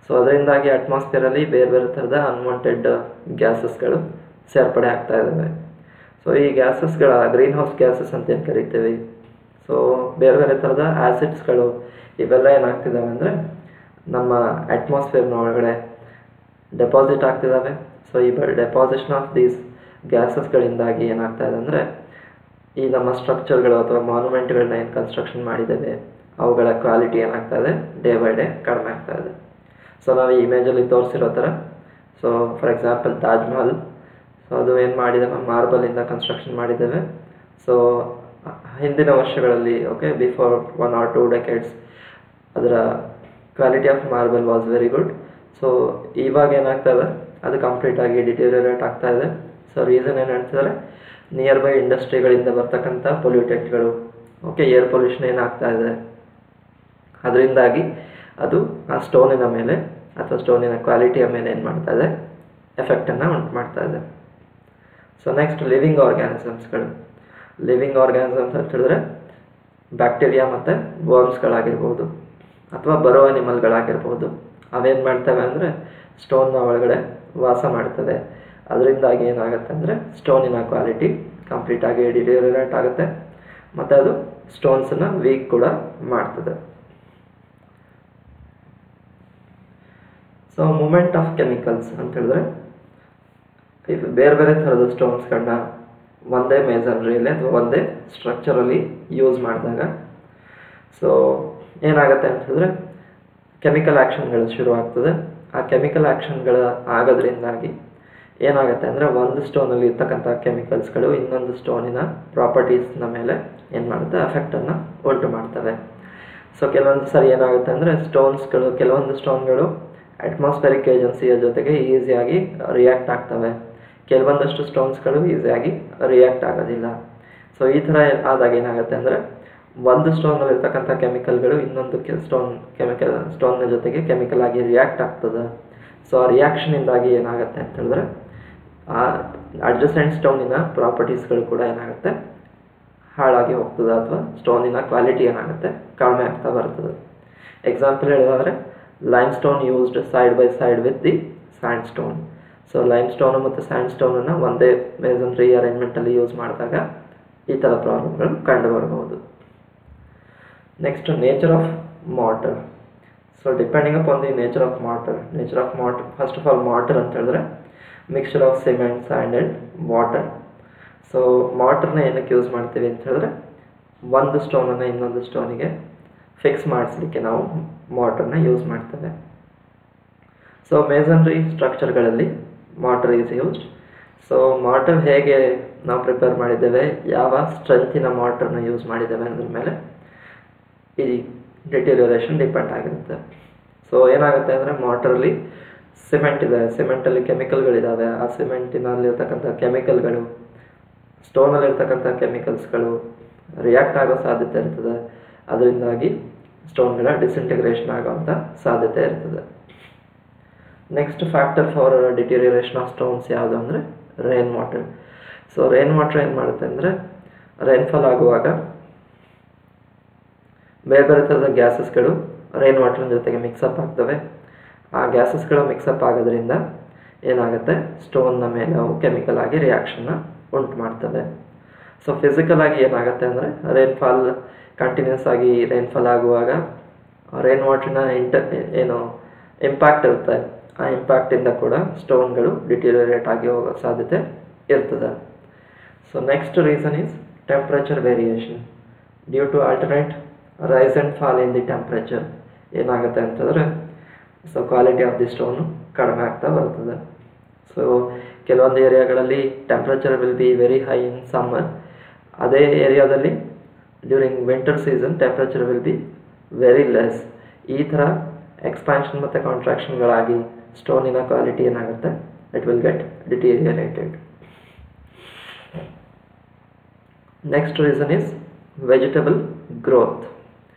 ಸೊ ಅದರಿಂದಾಗಿ ಅಟ್ಮಾಸ್ಫಿಯರಲ್ಲಿ ಬೇರೆ ಬೇರೆ ಥರದ ಅನ್ವಾಂಟೆಡ್ ಗ್ಯಾಸಸ್ಗಳು ಸೇರ್ಪಡೆ ಆಗ್ತಾ ಇದ್ದಾವೆ. ಸೊ ಈ ಗ್ಯಾಸಸ್ಗಳ ಗ್ರೀನ್ ಹೌಸ್ ಗ್ಯಾಸಸ್ ಅಂತ ಏನು ಕರಿತೀವಿ. ಸೊ ಬೇರೆ ಬೇರೆ ಥರದ ಆ್ಯಸಿಡ್ಸ್ಗಳು ಇವೆಲ್ಲ ಏನಾಗ್ತಿದ್ದಾವೆ ಅಂದರೆ ನಮ್ಮ ಅಟ್ಮಾಸ್ಫಿಯರ್ನ ಒಳಗಡೆ ಡೆಪಾಸಿಟ್ ಆಗ್ತಿದ್ದಾವೆ. ಸೊ ಈ ಡೆಪಾಸಿಷನ್ ಆಫ್ ದೀಸ್ ಗ್ಯಾಸಸ್ಗಳಿಂದಾಗಿ ಏನಾಗ್ತಾ ಇದೆ ಅಂದರೆ ಈ ನಮ್ಮ ಸ್ಟ್ರಕ್ಚರ್ಗಳು ಅಥವಾ ಮಾನ್ಯುಮೆಂಟ್ಗಳನ್ನ ಏನು ಕನ್ಸ್ಟ್ರಕ್ಷನ್ ಮಾಡಿದ್ದೇವೆ ಅವುಗಳ ಕ್ವಾಲಿಟಿ ಏನಾಗ್ತಾ ಇದೆ, ಡೇ ಬೈ ಡೇ ಕಡಿಮೆ ಆಗ್ತಾ ಇದೆ. ಸೊ ನಾವು ಈ ಇಮೇಜಲ್ಲಿ ತೋರಿಸಿರೋ ಥರ, so for example Taj Mahal, so ಅದು ಏನು ಮಾಡಿದ್ದೇವೆ, ಮಾರ್ಬಲಿಂದ ಕನ್ಸ್ಟ್ರಕ್ಷನ್ ಮಾಡಿದ್ದೇವೆ. ಸೊ ಹಿಂದಿನ ವರ್ಷಗಳಲ್ಲಿ, ಓಕೆ, ಬಿಫೋರ್ 1 or 2 decades ಅದರ quality of marble was very good. So ಇವಾಗ ಏನಾಗ್ತಾ ಇದೆ, ಅದು ಕಂಪ್ಲೀಟಾಗಿ ಡಿಟೀರಿಯರೇಟ್ ಆಗ್ತಾ ಇದೆ. ಸೊ ರೀಸನ್ ಏನು ಹೇಳ್ತಿದ್ದಾರೆ, ನಿಯರ್ ಬೈ ಇಂಡಸ್ಟ್ರಿಗಳಿಂದ ಬರ್ತಕ್ಕಂಥ ಪೊಲ್ಯೂಟೆಂಟ್ಗಳು, ಓಕೆ, ಏರ್ ಪೊಲ್ಯೂಷನ್ ಏನಾಗ್ತಾ ಇದೆ, ಅದರಿಂದಾಗಿ ಅದು ಆ ಸ್ಟೋನಿನ ಮೇಲೆ ಅಥವಾ ಸ್ಟೋನಿನ ಕ್ವಾಲಿಟಿಯ ಮೇಲೆ ಏನು ಮಾಡ್ತಾ ಇದೆ, ಎಫೆಕ್ಟನ್ನು ಉಂಟು ಮಾಡ್ತಾ ಇದೆ. ಸೊ ನೆಕ್ಸ್ಟ್ ಲಿವಿಂಗ್ ಆರ್ಗ್ಯಾನಿಸಮ್ಸ್ಗಳು. ಲಿವಿಂಗ್ ಆರ್ಗ್ಯಾನಿಸಮ್ಸ್ ಅಂತ ಹೇಳಿದ್ರೆ ಬ್ಯಾಕ್ಟೀರಿಯಾ ಮತ್ತು ವರ್ಮ್ಸ್ಗಳಾಗಿರ್ಬೋದು ಅಥವಾ ಬರೋ ಅನಿಮಲ್ಗಳಾಗಿರ್ಬೋದು. ಅವೇನು ಮಾಡ್ತವೆ ಅಂದರೆ ಸ್ಟೋನ್ನ ಒಳಗಡೆ ವಾಸ ಮಾಡ್ತವೆ. ಅದರಿಂದಾಗಿ ಏನಾಗುತ್ತೆ ಅಂದರೆ ಸ್ಟೋನಿನ ಕ್ವಾಲಿಟಿ ಕಂಪ್ಲೀಟಾಗಿ ಡಿಟೀರಿಯರೇಟ್ ಆಗುತ್ತೆ ಮತ್ತು ಅದು ಸ್ಟೋನ್ಸನ್ನು ವೀಕ್ ಕೂಡ ಮಾಡ್ತದೆ. ಸೊ ಮೂಮೆಂಟ್ ಆಫ್ ಕೆಮಿಕಲ್ಸ್ ಅಂತ ಹೇಳಿದ್ರೆ ಇದು ಬೇರೆ ಬೇರೆ ಥರದ ಸ್ಟೋನ್ಸ್ಗಳನ್ನ ಒಂದೇ ಮೇಸನ್ರಿಯಲ್ಲಿ ಅಥವಾ ಒಂದೇ ಸ್ಟ್ರಕ್ಚರಲ್ಲಿ ಯೂಸ್ ಮಾಡಿದಾಗ ಸೊ ಏನಾಗುತ್ತೆ ಅಂತ ಹೇಳಿದ್ರೆ ಕೆಮಿಕಲ್ ಆ್ಯಕ್ಷನ್ಗಳು ಶುರುವಾಗ್ತದೆ. ಆ ಕೆಮಿಕಲ್ ಆ್ಯಕ್ಷನ್ಗಳ ಆಗೋದ್ರಿಂದಾಗಿ ಏನಾಗುತ್ತೆ ಅಂದರೆ ಒಂದು ಸ್ಟೋನಲ್ಲಿ ಇರ್ತಕ್ಕಂಥ ಕೆಮಿಕಲ್ಸ್ಗಳು ಇನ್ನೊಂದು ಸ್ಟೋನಿನ ಪ್ರಾಪರ್ಟೀಸ್ನ ಮೇಲೆ ಏನು ಮಾಡುತ್ತೆ, ಎಫೆಕ್ಟನ್ನು ಉಂಟು ಮಾಡ್ತವೆ. ಸೊ ಕೆಲವೊಂದು ಸರಿ ಏನಾಗುತ್ತೆ ಅಂದರೆ ಕೆಲವೊಂದು ಸ್ಟೋನ್ಗಳು ಅಟ್ಮಾಸ್ಫಿಯರಿಕ್ ಏಜೆನ್ಸಿಯ ಜೊತೆಗೆ ಈಸಿಯಾಗಿ ರಿಯಾಕ್ಟ್ ಆಗ್ತವೆ, ಕೆಲವೊಂದಷ್ಟು ಸ್ಟೋನ್ಸ್ಗಳು ಈಸಿಯಾಗಿ ರಿಯಾಕ್ಟ್ ಆಗೋದಿಲ್ಲ. ಸೊ ಈ ಥರ ಆದಾಗ ಏನಾಗುತ್ತೆ ಅಂದರೆ ಒಂದು ಸ್ಟೋನಲ್ಲಿರ್ತಕ್ಕಂಥ ಕೆಮಿಕಲ್ಗಳು ಇನ್ನೊಂದು ಸ್ಟೋನ್ನ ಜೊತೆಗೆ ಕೆಮಿಕಲ್ ಆಗಿ ರಿಯಾಕ್ಟ್ ಆಗ್ತದೆ. ಸೊ ಆ ರಿಯಾಕ್ಷನಿಂದಾಗಿ ಏನಾಗುತ್ತೆ ಅಂತ ಹೇಳಿದ್ರೆ ಆ ಅಡ್ಜಸೆಂಟ್ ಸ್ಟೋನಿನ ಪ್ರಾಪರ್ಟೀಸ್ಗಳು ಕೂಡ ಏನಾಗುತ್ತೆ, ಹಾಳಾಗಿ ಹೋಗ್ತದೆ ಅಥವಾ ಸ್ಟೋನಿನ ಕ್ವಾಲಿಟಿ ಏನಾಗುತ್ತೆ, ಕಡಿಮೆ ಆಗ್ತಾ ಬರ್ತದೆ. ಎಕ್ಸಾಂಪಲ್ ಹೇಳೋದಾದರೆ limestone used side by side with the sandstone. So limestone ಮತ್ತು ಸ್ಯಾಂಡ್ ಸ್ಟೋನನ್ನು ಒಂದೇ ಮೇಸನ್ರಿ ಅರೇಂಜ್ಮೆಂಟಲ್ಲಿ ಯೂಸ್ ಮಾಡಿದಾಗ ಈ ಥರ ಪ್ರಾಬ್ಲಮ್ಗಳು ಕಂಡು ಬರ್ಬೋದು. Next nature of mortar. So depending upon the nature of mortar, first of all mortar ಅಂತ ಹೇಳಿದ್ರೆ mixture of cement, sand and water. So ಮಾರ್ಟರ್ನ ಏನಕ್ಕೆ ಯೂಸ್ ಮಾಡ್ತೀವಿ ಅಂತ ಹೇಳಿದ್ರೆ ಒಂದು ಸ್ಟೋನನ್ನು ಇನ್ನೊಂದು ಸ್ಟೋನಿಗೆ ಫಿಕ್ಸ್ ಮಾಡಿಸ್ಲಿಕ್ಕೆ ನಾವು ಮಾರ್ಟರ್ನ ಯೂಸ್ ಮಾಡ್ತೇವೆ. ಸೊ ಮೇಸನ್ರಿ ಸ್ಟ್ರಕ್ಚರ್ಗಳಲ್ಲಿ mortar is used. So mortar ಹೇಗೆ ನಾವು ಪ್ರಿಪೇರ್ ಮಾಡಿದ್ದೇವೆ, ಯಾವ ಸ್ಟ್ರೆಂತಿನ ಮಾರ್ಟರ್ನ ಯೂಸ್ ಮಾಡಿದ್ದೇವೆ ಅನ್ನೋದ್ರ ಮೇಲೆ ಈ ಡಿಟೀರಿಯರೇಷನ್ ಡಿಪೆಂಡ್ ಆಗಿರುತ್ತೆ. ಸೊ ಏನಾಗುತ್ತೆ ಅಂದರೆ ಮಾರ್ಟರಲ್ಲಿ ಸಿಮೆಂಟ್ ಇದೆ, ಸಿಮೆಂಟಲ್ಲಿ ಕೆಮಿಕಲ್ಗಳಿದ್ದಾವೆ, ಆ ಸಿಮೆಂಟಿನಲ್ಲಿರ್ತಕ್ಕಂಥ ಕೆಮಿಕಲ್ಗಳು ಸ್ಟೋನಲ್ಲಿರ್ತಕ್ಕಂಥ ಕೆಮಿಕಲ್ಸ್ಗಳು ರಿಯಾಕ್ಟ್ ಆಗೋ ಸಾಧ್ಯತೆ ಇರ್ತದೆ. ಅದರಿಂದಾಗಿ ಸ್ಟೋನ್ಗಳ ಡಿಸ್ಇಂಟಿಗ್ರೇಷನ್ ಆಗೋವಂಥ ಸಾಧ್ಯತೆ ಇರ್ತದೆ. Next factor for deterioration of stones ಯಾವುದು ಅಂದರೆ rain water. So rain water ಏನು ಮಾಡುತ್ತೆ ಅಂದರೆ ರೈನ್ಫಾಲ್ ಆಗುವಾಗ ಬೇರೆ ಬೇರೆ ಥರದ ಗ್ಯಾಸಸ್ಗಳು ರೈನ್ ವಾಟರ್ ಜೊತೆಗೆ ಮಿಕ್ಸಪ್ ಆಗ್ತವೆ. ಆ ಗ್ಯಾಸಸ್ಗಳು ಮಿಕ್ಸಪ್ ಆಗೋದ್ರಿಂದ ಏನಾಗುತ್ತೆ, ಸ್ಟೋನ್ನ ಮೇಲೆ ಅವು ಕೆಮಿಕಲ್ ಆಗಿ ರಿಯಾಕ್ಷನ್ನ ಉಂಟು ಮಾಡ್ತವೆ. ಸೊ ಫಿಸಿಕಲ್ ಆಗಿ ಏನಾಗುತ್ತೆ ಅಂದರೆ ರೈನ್ಫಾಲ್ ಕಂಟಿನ್ಯೂಸ್ ಆಗಿ ರೈನ್ಫಾಲ್ ಆಗುವಾಗ ರೈನ್ ವಾಟರ್ನ ಇಂಪ್ಯಾಕ್ಟ್ ಇರುತ್ತೆ. ಆ ಇಂಪ್ಯಾಕ್ಟಿಂದ ಕೂಡ ಸ್ಟೋನ್ಗಳು ಡಿಟೀರಿಯರೇಟ್ ಆಗಿ ಹೋಗೋ ಸಾಧ್ಯತೆ ಇರ್ತದೆ. So next reason is temperature variation. Due to alternate rise and fall in the temperature ಏನಾಗುತ್ತೆ ಅಂತಂದರೆ so quality of the stone ಕಡಿಮೆ ಆಗ್ತಾ ಬರ್ತದೆ. ಸೊ ಕೆಲವೊಂದು ಏರಿಯಾಗಳಲ್ಲಿ temperature will be very high in summer, ಅದೇ ಏರಿಯಾದಲ್ಲಿ during winter season temperature will be very less. ಈ ಥರ ಎಕ್ಸ್ಪ್ಯಾನ್ಷನ್ ಮತ್ತು ಕಾಂಟ್ರಾಕ್ಷನ್ಗಳಾಗಿ ಸ್ಟೋನಿನ ಕ್ವಾಲಿಟಿ ಏನಾಗುತ್ತೆ, it will get deteriorated. Next reason is vegetable growth.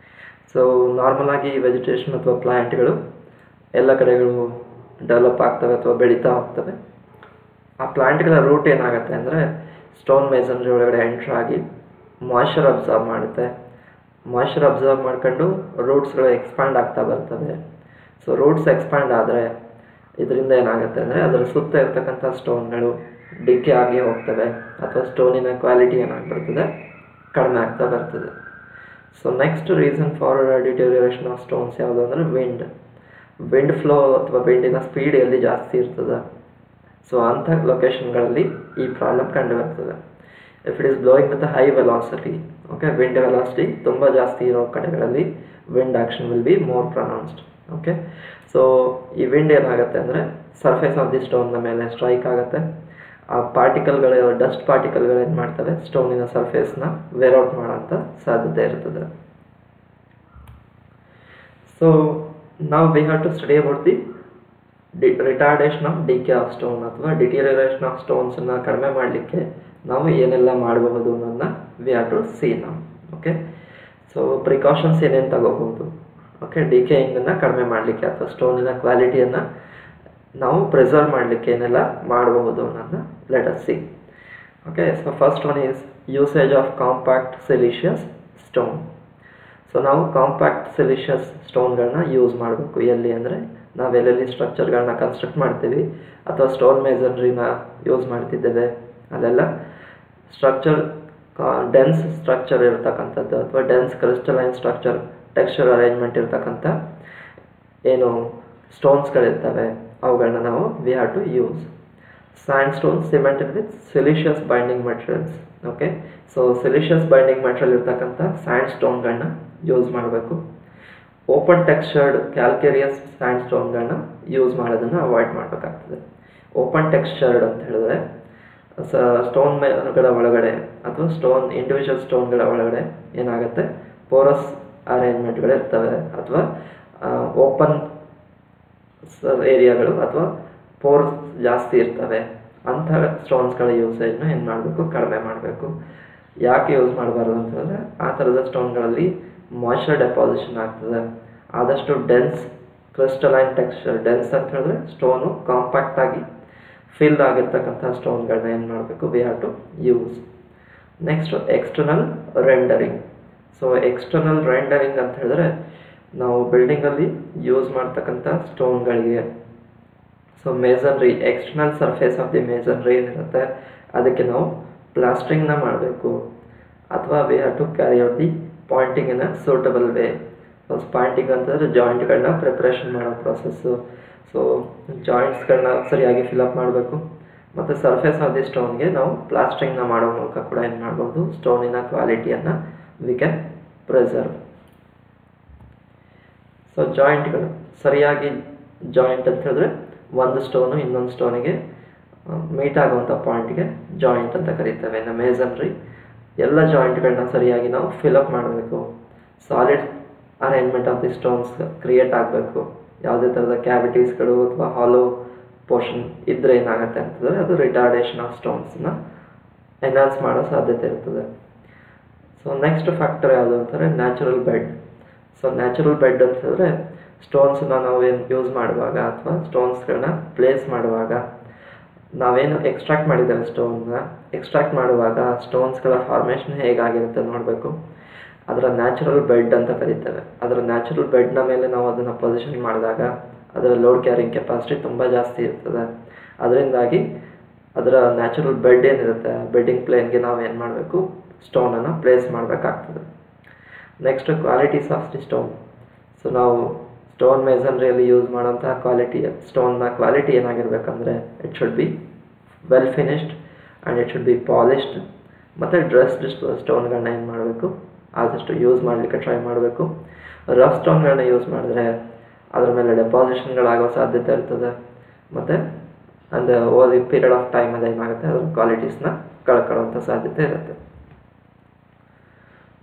So normal ಆಗಿ ವೆಜಿಟೇಷನ್ ಅಥವಾ ಪ್ಲ್ಯಾಂಟ್ಗಳು ಎಲ್ಲ ಕಡೆಗಳು ಡೆವಲಪ್ ಆಗ್ತವೆ ಅಥವಾ ಬೆಳೀತಾ ಹೋಗ್ತವೆ. ಆ ಪ್ಲ್ಯಾಂಟ್ಗಳ ರೂಟ್ ಏನಾಗುತ್ತೆ ಅಂದರೆ ಸ್ಟೋನ್ ಮೇಸನ್ರಿ ಒಳಗಡೆ ಎಂಟ್ರ್ ಆಗಿ ಮಾಯ್ಶ್ಚರ್ ಅಬ್ಸರ್ವ್ ಮಾಡುತ್ತೆ. ಮಾಯ್ಶ್ಚರ್ ಅಬ್ಸರ್ವ್ ಮಾಡ್ಕೊಂಡು ರೂಟ್ಸ್ಗಳು ಎಕ್ಸ್ಪ್ಯಾಂಡ್ ಆಗ್ತಾ ಬರ್ತವೆ. ಸೊ ರೂಟ್ಸ್ ಎಕ್ಸ್ಪ್ಯಾಂಡ್ ಆದರೆ ಇದರಿಂದ ಏನಾಗುತ್ತೆ ಅಂದರೆ ಅದರ ಸುತ್ತ ಇರ್ತಕ್ಕಂಥ ಸ್ಟೋನ್ಗಳು ಡಿಕೆ ಆಗಿ ಹೋಗ್ತವೆ ಅಥವಾ ಸ್ಟೋನಿನ ಕ್ವಾಲಿಟಿ ಏನಾಗ್ಬಿಡ್ತದೆ, ಕಡಿಮೆ ಆಗ್ತಾ ಬರ್ತದೆ. So next reason for deterioration of stones ಯಾವುದು ಅಂದರೆ ವಿಂಡ್ ಫ್ಲೋ ಅಥವಾ ವಿಂಡಿನ ಸ್ಪೀಡ್ ಎಲ್ಲಿ ಜಾಸ್ತಿ ಇರ್ತದೆ, ಸೊ ಅಂಥ ಲೊಕೇಶನ್ಗಳಲ್ಲಿ ಈ ಪ್ರಾಬ್ಲಮ್ ಕಂಡು ಬರ್ತದೆ. If it is blowing with high velocity, okay, wind velocity ತುಂಬ ಜಾಸ್ತಿ ಇರೋ ಕಡೆಗಳಲ್ಲಿ wind action will be more pronounced. Okay, so ಈ ವಿಂಡ್ ಏನಾಗುತ್ತೆ ಅಂದರೆ ಸರ್ಫೇಸ್ ಆಫ್ ದಿ ಸ್ಟೋನ್ನ ಮೇಲೆ ಸ್ಟ್ರೈಕ್ ಆಗುತ್ತೆ. ಆ ಡಸ್ಟ್ ಪಾರ್ಟಿಕಲ್ಗಳು ಏನು ಮಾಡ್ತವೆ, ಸ್ಟೋನಿನ ಸರ್ಫೇಸ್ನ ವೇರ್ಔಟ್ ಮಾಡೋಂಥ ಸಾಧ್ಯತೆ ಇರ್ತದೆ. ಸೊ ನಾವು we have to study about the retardation of decay of stone ಅಥವಾ ಡಿಟೀರಿಯರೇಷನ್ ಆಫ್ ಸ್ಟೋನ್ಸನ್ನು ಕಡಿಮೆ ಮಾಡಲಿಕ್ಕೆ ನಾವು ಏನೆಲ್ಲ ಮಾಡಬಹುದು ಅನ್ನೋದನ್ನ ವಿ ಹ್ಯಾವ್ ಟು ಸಿ ನಾವು. ಓಕೆ, ಸೊ ಪ್ರಿಕಾಷನ್ಸ್ ಏನೇನು ತಗೋಬಹುದು, ಓಕೆ, ಡಿಕೇಯಿಂಗನ್ನು ಕಡಿಮೆ ಮಾಡಲಿಕ್ಕೆ ಅಥವಾ ಸ್ಟೋನಿನ ಕ್ವಾಲಿಟಿಯನ್ನು ನಾವು ಪ್ರಿಸರ್ವ್ ಮಾಡಲಿಕ್ಕೆ ಏನೆಲ್ಲ ಮಾಡಬಹುದು ಅನ್ನೋದನ್ನ let us see. Okay, so first one is usage of compact siliceous stone. So ನಾವು ಕಾಂಪ್ಯಾಕ್ಟ್ ಸಿಲಿಷಿಯಸ್ ಸ್ಟೋನ್ಗಳನ್ನ ಯೂಸ್ ಮಾಡಬೇಕು ಎಲ್ಲಿ ಅಂದರೆ ನಾವು ಎಲ್ಲೆಲ್ಲಿ ಸ್ಟ್ರಕ್ಚರ್ಗಳನ್ನ ಕನ್ಸ್ಟ್ರಕ್ಟ್ ಮಾಡ್ತೀವಿ ಅಥವಾ ಸ್ಟೋನ್ ಮೇಸನ್ರಿನ ಯೂಸ್ ಮಾಡ್ತಿದ್ದೇವೆ ಅಲ್ಲೆಲ್ಲ ಸ್ಟ್ರಕ್ಚರ್ ಡೆನ್ಸ್ ಸ್ಟ್ರಕ್ಚರ್ ಇರ್ತಕ್ಕಂಥದ್ದು ಅಥವಾ dense crystalline structure texture arrangement ಇರ್ತಕ್ಕಂಥ ಏನು ಸ್ಟೋನ್ಸ್ಗಳಿರ್ತವೆ ಅವುಗಳನ್ನ ನಾವು we have to use. Sandstone cemented with siliceous binding materials. Okay, so siliceous binding material ಇರ್ತಕ್ಕಂಥ ಸ್ಯಾಂಡ್ ಸ್ಟೋನ್ಗಳನ್ನ ಯೂಸ್ ಮಾಡಬೇಕು. ಓಪನ್ ಟೆಕ್ಸ್ಚರ್ಡ್ ಕ್ಯಾಲ್ಕೇರಿಯಸ್ ಸ್ಯಾಂಡ್ ಸ್ಟೋನ್ಗಳನ್ನ ಯೂಸ್ ಮಾಡೋದನ್ನು ಅವಾಯ್ಡ್ ಮಾಡಬೇಕಾಗ್ತದೆ. ಓಪನ್ ಟೆಕ್ಸ್ಚರ್ಡ್ ಅಂತ ಹೇಳಿದ್ರೆ ಸ್ಟೋನ್ಗಳ ಒಳಗಡೆ ಅಥವಾ ಇಂಡಿವಿಜುವಲ್ ಸ್ಟೋನ್ಗಳ ಒಳಗಡೆ ಏನಾಗುತ್ತೆ, ಪೋರಸ್ ಅರೇಂಜ್ಮೆಂಟ್ಗಳಿರ್ತವೆ ಅಥವಾ ಓಪನ್ ಏರಿಯಾಗಳು ಅಥವಾ ಪೋರ್ಸ್ ಜಾಸ್ತಿ ಇರ್ತವೆ. ಅಂಥ ಸ್ಟೋನ್ಸ್ಗಳ ಯೂಸೇಜ್ನ ಏನು ಮಾಡಬೇಕು, ಕಡಿಮೆ ಮಾಡಬೇಕು. ಯಾಕೆ ಯೂಸ್ ಮಾಡಬಾರ್ದು ಅಂತ ಹೇಳಿದ್ರೆ ಆ ಥರದ ಸ್ಟೋನ್ಗಳಲ್ಲಿ ಮಾಯ್ಶ್ಚರ್ ಡೆಪಾಸಿಷನ್ ಆಗ್ತದೆ. ಆದಷ್ಟು ಡೆನ್ಸ್ ಕ್ರಿಸ್ಟಲೈನ್ ಟೆಕ್ಸ್ಚರ್, ಡೆನ್ಸ್ ಅಂತ ಹೇಳಿದ್ರೆ ಸ್ಟೋನು ಕಾಂಪ್ಯಾಕ್ಟಾಗಿ ಫಿಲ್ಡ್ ಆಗಿರ್ತಕ್ಕಂಥ ಸ್ಟೋನ್ಗಳನ್ನ ಏನು ಮಾಡಬೇಕು, we have to use. Next external rendering. So external rendering ಅಂತ ಹೇಳಿದ್ರೆ ನಾವು ಬಿಲ್ಡಿಂಗಲ್ಲಿ ಯೂಸ್ ಮಾಡ್ತಕ್ಕಂಥ ಸ್ಟೋನ್ಗಳಿಗೆ so masonry, external surface of the masonry ಏನಿರುತ್ತೆ ಅದಕ್ಕೆ ನಾವು ಪ್ಲಾಸ್ಟ್ರಿಂಗ್ನ ಮಾಡಬೇಕು ಅಥವಾ we have to carry out the pointing in a suitable way. Pointing ಅಂತಂದರೆ ಜಾಯಿಂಟ್ಗಳನ್ನ ಪ್ರಿಪ್ರೇಷನ್ ಮಾಡೋ ಪ್ರೊಸೆಸ್ಸು. ಸೊ ಜಾಯಿಂಟ್ಸ್ಗಳನ್ನ ಸರಿಯಾಗಿ ಫಿಲಪ್ ಮಾಡಬೇಕು ಮತ್ತು ಸರ್ಫೇಸ್ ಆಫ್ ದಿ ಸ್ಟೋನ್ಗೆ ನಾವು ಪ್ಲಾಸ್ಟ್ರಿಂಗ್ನ ಮಾಡೋ ಮೂಲಕ ಕೂಡ ಏನು ಮಾಡ್ಬೋದು, ಸ್ಟೋನಿನ ಕ್ವಾಲಿಟಿಯನ್ನು ವಿ ಕ್ಯಾನ್ ಪ್ರಿಸರ್ವ್. ಸೊ ಜಾಯಿಂಟ್ಗಳು ಸರಿಯಾಗಿ ಜಾಯಿಂಟ್ ಅಂತ ಹೇಳಿದ್ರೆ ಒಂದು ಸ್ಟೋನು ಇನ್ನೊಂದು ಸ್ಟೋನಿಗೆ ಮೀಟ್ ಆಗುವಂಥ ಪಾಯಿಂಟ್ಗೆ ಜಾಯಿಂಟ್ ಅಂತ ಕರೀತೇವೆ. ಇನ್ನು ಮೇಸನ್ರಿ ಎಲ್ಲ ಜಾಯಿಂಟ್ಗಳನ್ನ ಸರಿಯಾಗಿ ನಾವು ಫಿಲಪ್ ಮಾಡಬೇಕು. Solid arrangement of the stones create ಆಗಬೇಕು. ಯಾವುದೇ ಥರದ ಕ್ಯಾವಿಟೀಸ್ಗಳು ಅಥವಾ ಹಾಲೋ ಪೋರ್ಷನ್ ಇದ್ದರೆ ಏನಾಗುತ್ತೆ ಅಂತಂದರೆ ಅದು ರಿಟಾರ್ಡೇಷನ್ ಆಫ್ ಸ್ಟೋನ್ಸ್ನ ಎನ್ಹಾನ್ಸ್ ಮಾಡೋ ಸಾಧ್ಯತೆ ಇರ್ತದೆ. ಸೊ ನೆಕ್ಸ್ಟ್ ಫ್ಯಾಕ್ಟರ್ ಯಾವುದು ಅಂತಂದರೆ natural bed. So natural bed ಅಂತ ಹೇಳಿದ್ರೆ ಸ್ಟೋನ್ಸನ್ನ ನಾವೇನು ಯೂಸ್ ಮಾಡುವಾಗ ಅಥವಾ ಸ್ಟೋನ್ಸ್ಗಳನ್ನ ಪ್ಲೇಸ್ ಮಾಡುವಾಗ ನಾವೇನು ಎಕ್ಸ್ಟ್ರಾಕ್ಟ್ ಮಾಡಿದ್ದೇವೆ ಸ್ಟೋನ್ನ ಎಕ್ಸ್ಟ್ರಾಕ್ಟ್ ಮಾಡುವಾಗ ಸ್ಟೋನ್ಸ್ಗಳ ಫಾರ್ಮೇಷನ್ ಹೇಗಾಗಿರುತ್ತೆ ನೋಡಬೇಕು. ಅದರ ನ್ಯಾಚುರಲ್ ಬೆಡ್ ಅಂತ ಕರೀತೇವೆ. ಅದರ ನ್ಯಾಚುರಲ್ ಬೆಡ್ನ ಮೇಲೆ ನಾವು ಅದನ್ನು ಪೊಸಿಷನ್ ಮಾಡಿದಾಗ ಅದರ ಲೋಡ್ ಕ್ಯಾರಿಂಗ್ ಕೆಪಾಸಿಟಿ ತುಂಬ ಜಾಸ್ತಿ ಇರ್ತದೆ. ಅದರಿಂದಾಗಿ ಅದರ ನ್ಯಾಚುರಲ್ ಬೆಡ್ ಏನಿರುತ್ತೆ ಬೆಡ್ಡಿಂಗ್ ಪ್ಲೇನ್ಗೆ ನಾವು ಏನು ಮಾಡಬೇಕು, ಸ್ಟೋನನ್ನು ಪ್ಲೇಸ್ ಮಾಡಬೇಕಾಗ್ತದೆ. Next qualities of the stone. So ನಾವು ಸ್ಟೋನ್ ಮೇಸನ್ರಿಯಲ್ಲಿ ಯೂಸ್ ಮಾಡೋಂಥ ಸ್ಟೋನ್ನ ಕ್ವಾಲಿಟಿ ಏನಾಗಿರ್ಬೇಕಂದ್ರೆ it should be well finished and it should be polished ಮತ್ತು ಡ್ರೆಸ್ಡ್ ಸ್ಟೋನ್ಗಳನ್ನ ಏನು ಮಾಡಬೇಕು, ಆದಷ್ಟು ಯೂಸ್ ಮಾಡಲಿಕ್ಕೆ ಟ್ರೈ ಮಾಡಬೇಕು. ರಫ್ ಸ್ಟೋನ್ಗಳನ್ನ ಯೂಸ್ ಮಾಡಿದ್ರೆ ಅದರ ಮೇಲೆ ಡೆಪಾಸಿಷನ್ಗಳಾಗೋ ಸಾಧ್ಯತೆ ಇರ್ತದೆ ಮತ್ತು ಅಂದರೆ over the period of time ಅದು ಏನಾಗುತ್ತೆ ಅದರ ಕ್ವಾಲಿಟೀಸ್ನ ಕಳ್ಕೊಳ್ಳುವಂಥ ಸಾಧ್ಯತೆ ಇರುತ್ತೆ.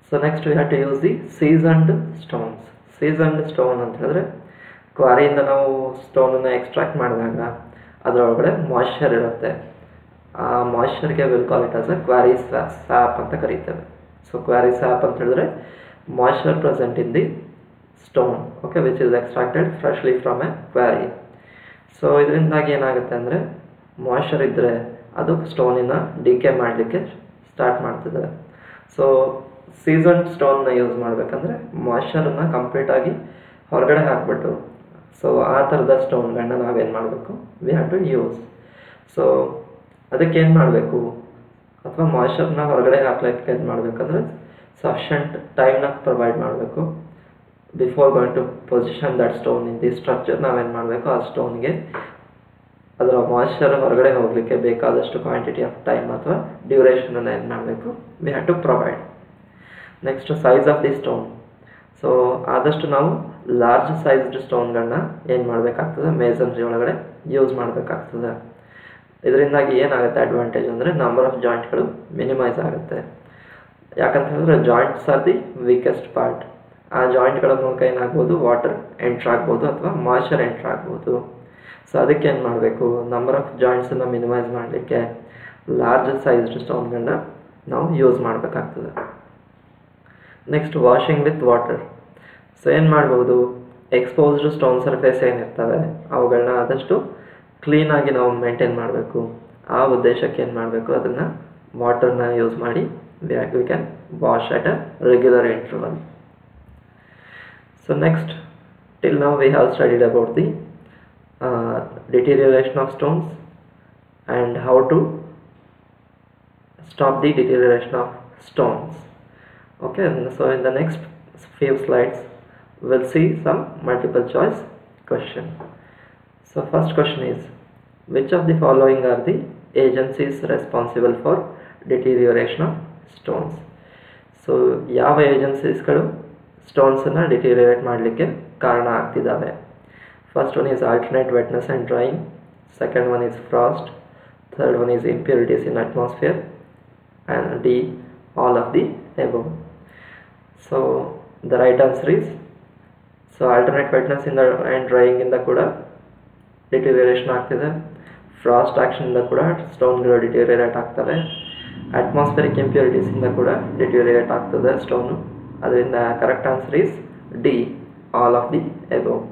So next we have to use the seasoned stones. Seasoned stone ಅಂತ ಹೇಳಿದ್ರೆ ಕ್ವಾರಿಯಿಂದ ನಾವು ಸ್ಟೋನನ್ನು ಎಕ್ಸ್ಟ್ರಾಕ್ಟ್ ಮಾಡಿದಾಗ ಅದರೊಳಗಡೆ ಮಾಯ್ಶ್ಚರ್ ಇರುತ್ತೆ. ಆ ಮಾಯ್ಶ್ಚರ್ಗೆ will call it as a quarry sap ಅಂತ ಕರೀತೇವೆ. ಸೊ ಕ್ವಾರಿ ಸ್ಯಾಪ್ ಅಂತ ಹೇಳಿದ್ರೆ moisture present in the stone, okay, which is extracted freshly from a quarry. So ಇದರಿಂದಾಗಿ ಏನಾಗುತ್ತೆ ಅಂದರೆ ಮಾಯ್ಶ್ಚರ್ ಇದ್ದರೆ ಅದು ಸ್ಟೋನಿನ ಡಿಕೆ ಮಾಡಲಿಕ್ಕೆ ಸ್ಟಾರ್ಟ್ ಮಾಡ್ತಿದೆ. ಸೊ ಸೀಸನ್ಡ್ ಸ್ಟೋನ್ನ ಯೂಸ್ ಮಾಡಬೇಕಂದ್ರೆ ಮಾಯ್ಶ್ಚರನ್ನು ಕಂಪ್ಲೀಟಾಗಿ ಹೊರಗಡೆ ಹಾಕ್ಬಿಟ್ಟು ಸೊ ಆ ಥರದ ಸ್ಟೋನ್ಗಳನ್ನ ನಾವೇನು ಮಾಡಬೇಕು, we have to use. So ಅದಕ್ಕೇನು ಮಾಡಬೇಕು ಅಥವಾ ಮಾಯ್ಶ್ಚರ್ನ ಹೊರಗಡೆ ಹಾಕ್ಲಿಕ್ಕೆ ಏನು ಮಾಡಬೇಕಂದ್ರೆ ಸಫಿಷಿಯಂಟ್ ಟೈಮ್ನ ಪ್ರೊವೈಡ್ ಮಾಡಬೇಕು. Before going to position that stone in the structure ನಾವೇನು ಮಾಡಬೇಕು, ಆ ಸ್ಟೋನ್ಗೆ ಅದರ ಮಾಯ್ಶ್ಚರ್ ಹೊರಗಡೆ ಹೋಗಲಿಕ್ಕೆ ಬೇಕಾದಷ್ಟು ಕ್ವಾಂಟಿಟಿ ಆಫ್ ಟೈಮ್ ಅಥವಾ ಡ್ಯೂರೇಷನನ್ನು ಏನು ಮಾಡಬೇಕು, we have to provide. Next size of the stone. So ಆದಷ್ಟು ನಾವು ಲಾರ್ಜ್ ಸೈಜ್ಡ್ ಸ್ಟೋನ್ಗಳನ್ನ ಏನು ಮಾಡಬೇಕಾಗ್ತದೆ, ಮೇಸನ್ರಿ ಒಳಗಡೆ ಯೂಸ್ ಮಾಡಬೇಕಾಗ್ತದೆ. ಇದರಿಂದಾಗಿ ಏನಾಗುತ್ತೆ ಅಡ್ವಾಂಟೇಜ್ ಅಂದರೆ ನಂಬರ್ ಆಫ್ ಜಾಯಿಂಟ್ಗಳು ಮಿನಿಮೈಸ್ ಆಗುತ್ತೆ. ಯಾಕಂತ ಹೇಳಿದ್ರೆ joints R the weakest part. ಆ ಜಾಯಿಂಟ್ಗಳ ಮೂಲಕ ಏನಾಗ್ಬೋದು, ವಾಟರ್ ಎಂಟ್ರ್ ಆಗ್ಬೋದು ಅಥವಾ ಮಾಯ್ಶ್ಚರ್ ಎಂಟ್ರ್ ಆಗ್ಬೋದು. ಸೊ ಅದಕ್ಕೆ ಏನು ಮಾಡಬೇಕು, ನಂಬರ್ ಆಫ್ ಜಾಯಿಂಟ್ಸನ್ನು ಮಿನಿಮೈಸ್ ಮಾಡಲಿಕ್ಕೆ ಲಾರ್ಜ್ ಸೈಜ್ಡ್ ಸ್ಟೋನ್ಗಳನ್ನ ನಾವು ಯೂಸ್ ಮಾಡಬೇಕಾಗ್ತದೆ. Next washing with water. So ಏನು ಮಾಡ್ಬೋದು, ಎಕ್ಸ್ಪೋಸ್ಡ್ ಸ್ಟೋನ್ ಸರ್ಫೇಸ್ ಏನಿರ್ತವೆ ಅವುಗಳನ್ನ ಆದಷ್ಟು ಕ್ಲೀನಾಗಿ ನಾವು ಮೇಂಟೈನ್ ಮಾಡಬೇಕು. ಆ ಉದ್ದೇಶಕ್ಕೆ ಏನು ಮಾಡಬೇಕು, ಅದನ್ನು ವಾಟರ್ನ ಯೂಸ್ ಮಾಡಿ we can wash at a regular interval. So next, till now we have studied about the deterioration of stones and how to stop the deterioration of stones. Okay, so in the next few slides we'll see some multiple choice question. So first question is, which of the following are the agencies responsible for deterioration of stones? So ಯಾವ ಏಜೆನ್ಸೀಸ್ಗಳು ಸ್ಟೋನ್ಸನ್ನು deteriorate ಮಾಡಲಿಕ್ಕೆ ಕಾರಣ ಆಗ್ತಿದ್ದಾವೆ? First one is alternate wetness and drying, second one is frost, third one is impurities in atmosphere, and D all of the above. So the right answer is, so alternate wetness ಇಂದ and ಡ್ರೈಯಿಂಗಿಂದ ಕೂಡ deterioration ಆಗ್ತಿದೆ, frost ಆ್ಯಕ್ಷನಿಂದ ಕೂಡ ಸ್ಟೋನ್ಗಳು ಡಿಟೀರಿಯರೇಟ್ ಆಗ್ತವೆ, atmospheric ಇಂಪ್ಯೂರಿಟೀಸಿಂದ ಕೂಡ ಡಿಟೀರಿಯರೇಟ್ ಆಗ್ತದೆ stone. ಅದರಿಂದ correct answer is D, all of the above.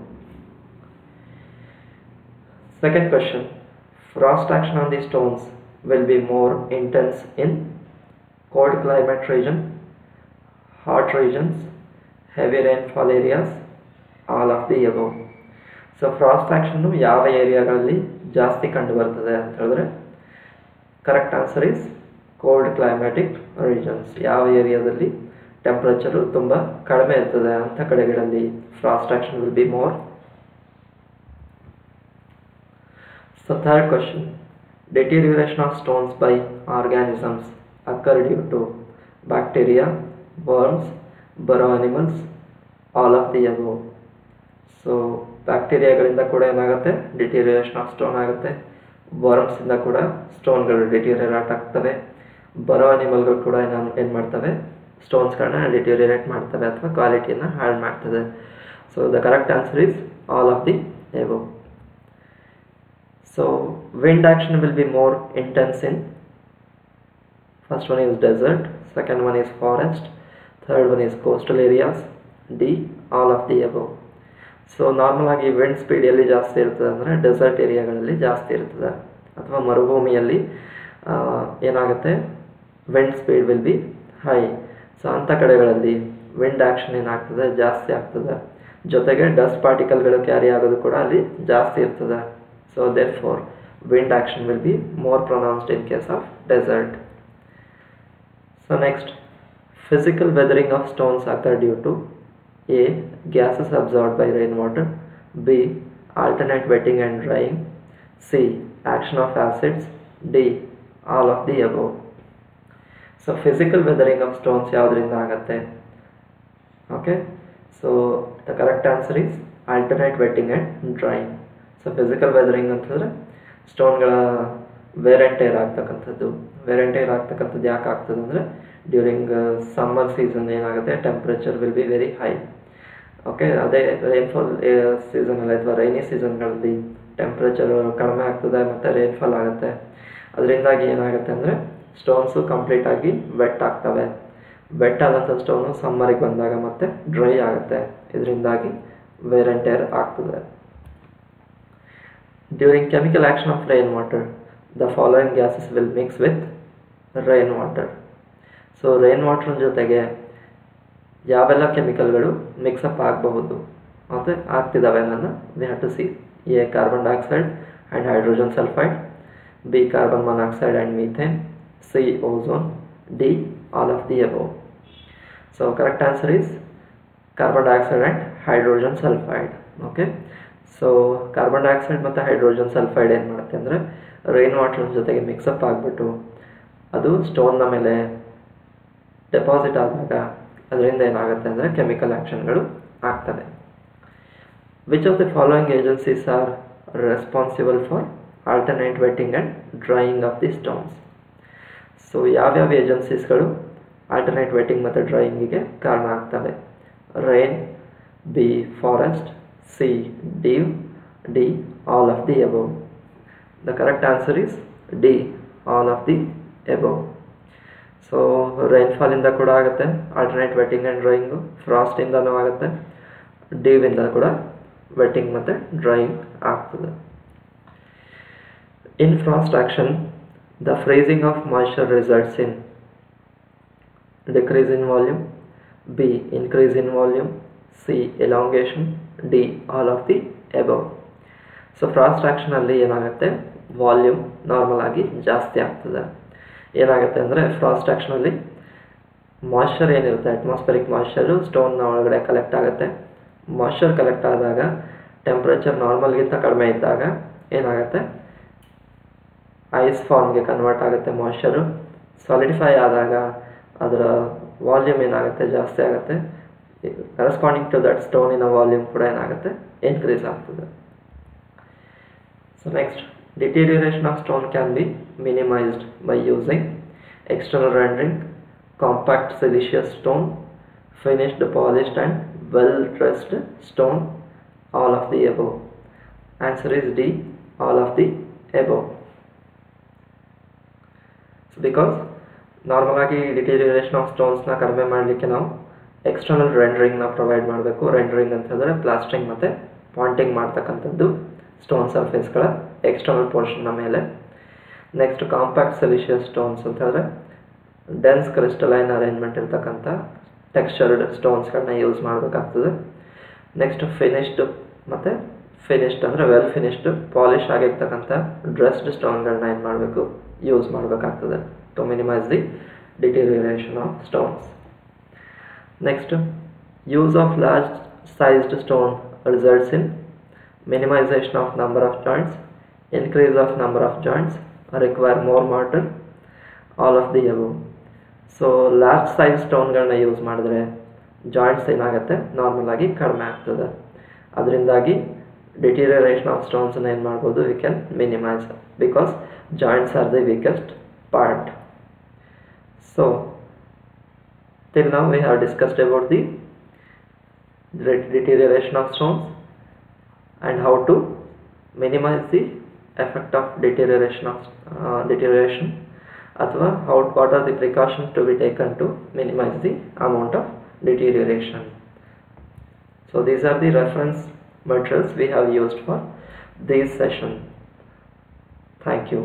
Second question, frost action on the stones will be more intense in cold climate region, hot regions, heavy rainfall areas, all of the above. So frost ಆ್ಯಕ್ಷನ್ನು ಯಾವ ಏರಿಯಾಗಳಲ್ಲಿ ಜಾಸ್ತಿ ಕಂಡು ಬರ್ತದೆ ಅಂತ ಹೇಳಿದ್ರೆ correct answer is cold climatic regions. ಯಾವ ಏರಿಯಾದಲ್ಲಿ ಟೆಂಪ್ರೇಚರು ತುಂಬ ಕಡಿಮೆ ಇರ್ತದೆ ಅಂಥ ಕಡೆಗಳಲ್ಲಿ frost action will be more. So third question, deterioration of stones by organisms occur due to bacteria, worms, burrow animals, all of the above. So ಬ್ಯಾಕ್ಟೀರಿಯಾಗಳಿಂದ ಕೂಡ ಏನಾಗುತ್ತೆ, ಡಿಟೀರಿಯರೇಷನ್ ಆಫ್ ಸ್ಟೋನ್ ಆಗುತ್ತೆ, ವರ್ಮ್ಸಿಂದ ಕೂಡ ಸ್ಟೋನ್ಗಳು ಡಿಟೀರಿಯರೇಟ್ ಆಗ್ತವೆ, ಬರೋ ಅನಿಮಲ್ಗಳು ಕೂಡ ಏನು ಮಾಡ್ತವೆ, ಸ್ಟೋನ್ಸ್ಗಳನ್ನ ಡಿಟೀರಿಯರೇಟ್ ಮಾಡ್ತವೆ ಅಥವಾ ಕ್ವಾಲಿಟಿಯನ್ನು ಹಾಳು ಮಾಡ್ತದೆ. So the correct answer is all of the above. So wind action will be more intense in, first one is desert, second one is forest, third one is coastal areas, D all of the above. So normal ಆಗಿ wind speed ಎಲ್ಲಿ ಜಾಸ್ತಿ ಇರ್ತದೆ ಅಂದರೆ dessert ಏರಿಯಾಗಳಲ್ಲಿ ಜಾಸ್ತಿ ಇರ್ತದೆ, ಅಥವಾ ಮರುಭೂಮಿಯಲ್ಲಿ ಏನಾಗುತ್ತೆ, wind speed will be high. So ಅಂಥ ಕಡೆಗಳಲ್ಲಿ ವಿಂಡ್ ಆ್ಯಕ್ಷನ್ ಏನಾಗ್ತದೆ, ಜಾಸ್ತಿ ಆಗ್ತದೆ, ಜೊತೆಗೆ ಡಸ್ಟ್ ಪಾರ್ಟಿಕಲ್ಗಳು ಕ್ಯಾರಿ ಆಗೋದು ಕೂಡ ಅಲ್ಲಿ ಜಾಸ್ತಿ ಇರ್ತದೆ. So therefore wind action will be more pronounced in case of desert. So next, physical weathering of stones occur due to A, gases absorbed by rainwater, B, alternate wetting and drying, C, action of acids, D, all of the above. So physical weathering of stones ಯಾವುದರಿಂದ ಆಗುತ್ತೆ? Okay, so the correct answer is alternate wetting and drying. So physical weathering ಅಂತಂದರೆ ಸ್ಟೋನ್ಗಳ wear and tear ಆಗ್ತಕ್ಕಂಥದ್ದು. Wear and tear ಆಗ್ತಕ್ಕಂಥದ್ದು ಯಾಕೆ ಆಗ್ತದೆ ಅಂದರೆ during summer season ಏನಾಗುತ್ತೆ, temperature will be very high. Okay, ಅದೇ ರೈನ್ಫಾಲ್ ಸೀಸನಲ್ಲಿ ಅಥವಾ ರೈನಿ ಸೀಸನ್ಗಳಲ್ಲಿ ಟೆಂಪ್ರೇಚರ್ ಕಡಿಮೆ ಆಗ್ತದೆ ಮತ್ತು ರೈನ್ಫಾಲ್ ಆಗುತ್ತೆ. ಅದರಿಂದಾಗಿ ಏನಾಗುತ್ತೆ ಅಂದರೆ ಸ್ಟೋನ್ಸು ಕಂಪ್ಲೀಟಾಗಿ ವೆಟ್ ಆಗ್ತವೆ. ವೆಟ್ ಆದಂಥ ಸ್ಟೋನು ಸಮ್ಮರಿಗೆ ಬಂದಾಗ ಮತ್ತೆ ಡ್ರೈ ಆಗುತ್ತೆ, ಇದರಿಂದಾಗಿ ವೇರ್ ಆ್ಯಂಡ್ ಟೇರ್ ಆಗ್ತದೆ. During chemical action of rainwater, the following gases will mix with rainwater. So rainwater ಜೊತೆಗೆ ಯಾವೆಲ್ಲ ಕೆಮಿಕಲ್ಗಳು ಮಿಕ್ಸಪ್ ಆಗಬಹುದು ಮತ್ತು ಆಗ್ತಿದ್ದಾವೆ ಅನ್ನೋದನ್ನ we have to see. A, carbon dioxide and hydrogen sulphide, B, carbon monoxide and methane, C, ozone, D, all of the above. So correct answer is carbon dioxide and hydrogen sulphide. Okay, so carbon dioxide ಮತ್ತು hydrogen sulphide ಏನು ಮಾಡುತ್ತೆ ಅಂದರೆ rain water ಜೊತೆಗೆ mix-up ಆಗಿಬಿಟ್ಟು ಅದು ಸ್ಟೋನ್ನ ಮೇಲೆ deposit ಆದಾಗ ಅದರಿಂದ ಏನಾಗುತ್ತೆ ಅಂದರೆ ಕೆಮಿಕಲ್ ಆ್ಯಕ್ಷನ್ಗಳು ಆಗ್ತವೆ. Which of the following agencies are responsible for alternate wetting and drying of the stones? So ಯಾವ್ಯಾವ ಏಜೆನ್ಸೀಸ್ಗಳು ಆಲ್ಟರ್ನೇಟ್ ವೆಟ್ಟಿಂಗ್ ಮತ್ತು ಡ್ರೈಯಿಂಗಿಗೆ ಕಾರಣ ಆಗ್ತವೆ? Rain, B, forest, C, dew, D, all of the above. The correct answer is D, all of the above. So ರೈನ್ಫಾಲಿಂದ ಕೂಡ ಆಗುತ್ತೆ, alternate wetting and drying, ಫ್ರಾಸ್ಟಿಂದನೂ ಆಗುತ್ತೆ, ಡ್ಯೂವಿಂದ ಕೂಡ ವೆಟ್ಟಿಂಗ್ ಮತ್ತು ಡ್ರೈಯಿಂಗ್ ಆಗ್ತದೆ. In frost action The freezing of moisture results in decrease in volume, B. increase in volume, C. elongation, D. all of the above. So frost ಆ್ಯಕ್ಷನಲ್ಲಿ ಏನಾಗುತ್ತೆ, volume normal ಆಗಿ ಜಾಸ್ತಿ ಆಗ್ತದೆ. ಏನಾಗುತ್ತೆ ಅಂದರೆ ಫ್ರಾಸ್ಟ್ ಆ್ಯಕ್ಷನಲ್ಲಿ ಮಾಯ್ಶ್ಚರ್ ಏನಿರುತ್ತೆ, ಅಟ್ಮಾಸ್ಫಿಯರಿಕ್ ಮಾಯ್ಶ್ಚರು ಸ್ಟೋನ್ನ ಒಳಗಡೆ ಕಲೆಕ್ಟ್ ಆಗುತ್ತೆ. ಮಾಯ್ಶ್ಚರ್ ಕಲೆಕ್ಟ್ ಆದಾಗ ಟೆಂಪ್ರೇಚರ್ ನಾರ್ಮಲ್ಗಿಂತ ಕಡಿಮೆ ಇದ್ದಾಗ ಏನಾಗುತ್ತೆ, ಐಸ್ ಫಾರ್ಮ್ಗೆ ಕನ್ವರ್ಟ್ ಆಗುತ್ತೆ. ಮಾಯ್ಶ್ಚರು ಸಾಲಿಡಿಫೈ ಆದಾಗ ಅದರ ವಾಲ್ಯೂಮ್ ಏನಾಗುತ್ತೆ, ಜಾಸ್ತಿ ಆಗುತ್ತೆ. ಕರೆಸ್ಪಾಂಡಿಂಗ್ ಟು ದಟ್ ಸ್ಟೋನಿನ ವಾಲ್ಯೂಮ್ ಕೂಡ ಏನಾಗುತ್ತೆ, ಇನ್ಕ್ರೀಸ್ ಆಗ್ತದೆ. So next, deterioration of stone can be minimized by using external rendering, compact siliceous stone, finished, polished and well dressed stone, all of the above. Answer is D, all of the above. So because normal ಆಗಿ ಡಿಟೀರಿಯರೇಷನ್ of ಸ್ಟೋನ್ಸ್ನ ಕಡಿಮೆ ಮಾಡಲಿಕ್ಕೆ ನಾವು external ರೆಂಡರಿಂಗ್ನ provide ಮಾಡಬೇಕು. Rendering ಅಂತ ಹೇಳಿದ್ರೆ plastering ಮತ್ತು Poynting ಮಾಡ್ತಕ್ಕಂಥದ್ದು stone ಸರ್ಫೇಸ್ಗಳ external ಪೋರ್ಷನ್ನ ಮೇಲೆ. ನೆಕ್ಸ್ಟ್ ಕಾಂಪ್ಯಾಕ್ಟ್ ಸಿಲಿಷಿಯಸ್ ಸ್ಟೋನ್ಸ್ ಅಂತ ಹೇಳಿದ್ರೆ ಡೆನ್ಸ್ ಕ್ರಿಸ್ಟಲೈನ್ ಅರೇಂಜ್ಮೆಂಟ್ ಇರ್ತಕ್ಕಂಥ ಟೆಕ್ಸ್ಚರ್ಡ್ ಸ್ಟೋನ್ಸ್ಗಳನ್ನ ಯೂಸ್ ಮಾಡಬೇಕಾಗ್ತದೆ. ನೆಕ್ಸ್ಟ್ ಫಿನಿಶ್ಡ್ ಮತ್ತು ಫಿನಿಶ್ಡ್ ಅಂದರೆ ವೆಲ್ ಫಿನಿಶ್ಡ್ ಪಾಲಿಶ್ ಆಗಿರ್ತಕ್ಕಂಥ ಡ್ರೆಸ್ಡ್ ಸ್ಟೋನ್ಗಳನ್ನ ಏನು ಮಾಡಬೇಕು, ಯೂಸ್ ಮಾಡಬೇಕಾಗ್ತದೆ to minimize the deterioration of stones. Next, use of large sized stone results in minimization of number of joints, increase of number of joints, require more mortar, all of the above. So large size ಸ್ಟೋನ್ಗಳನ್ನ use ಮಾಡಿದ್ರೆ joints ಏನಾಗುತ್ತೆ, normal ಆಗಿ ಕಡಿಮೆ ಆಗ್ತದೆ. ಅದರಿಂದಾಗಿ deterioration of ಸ್ಟೋನ್ಸನ್ನು ಏನು ಮಾಡ್ಬೋದು, we can minimise because joints are the weakest part. So till now we have discussed about the deterioration of stones and how to minimize the effect of deterioration ಅಥವಾ what are the precautions to be taken to minimize the amount of deterioration. So these are the reference materials we have used for this session. Thank you.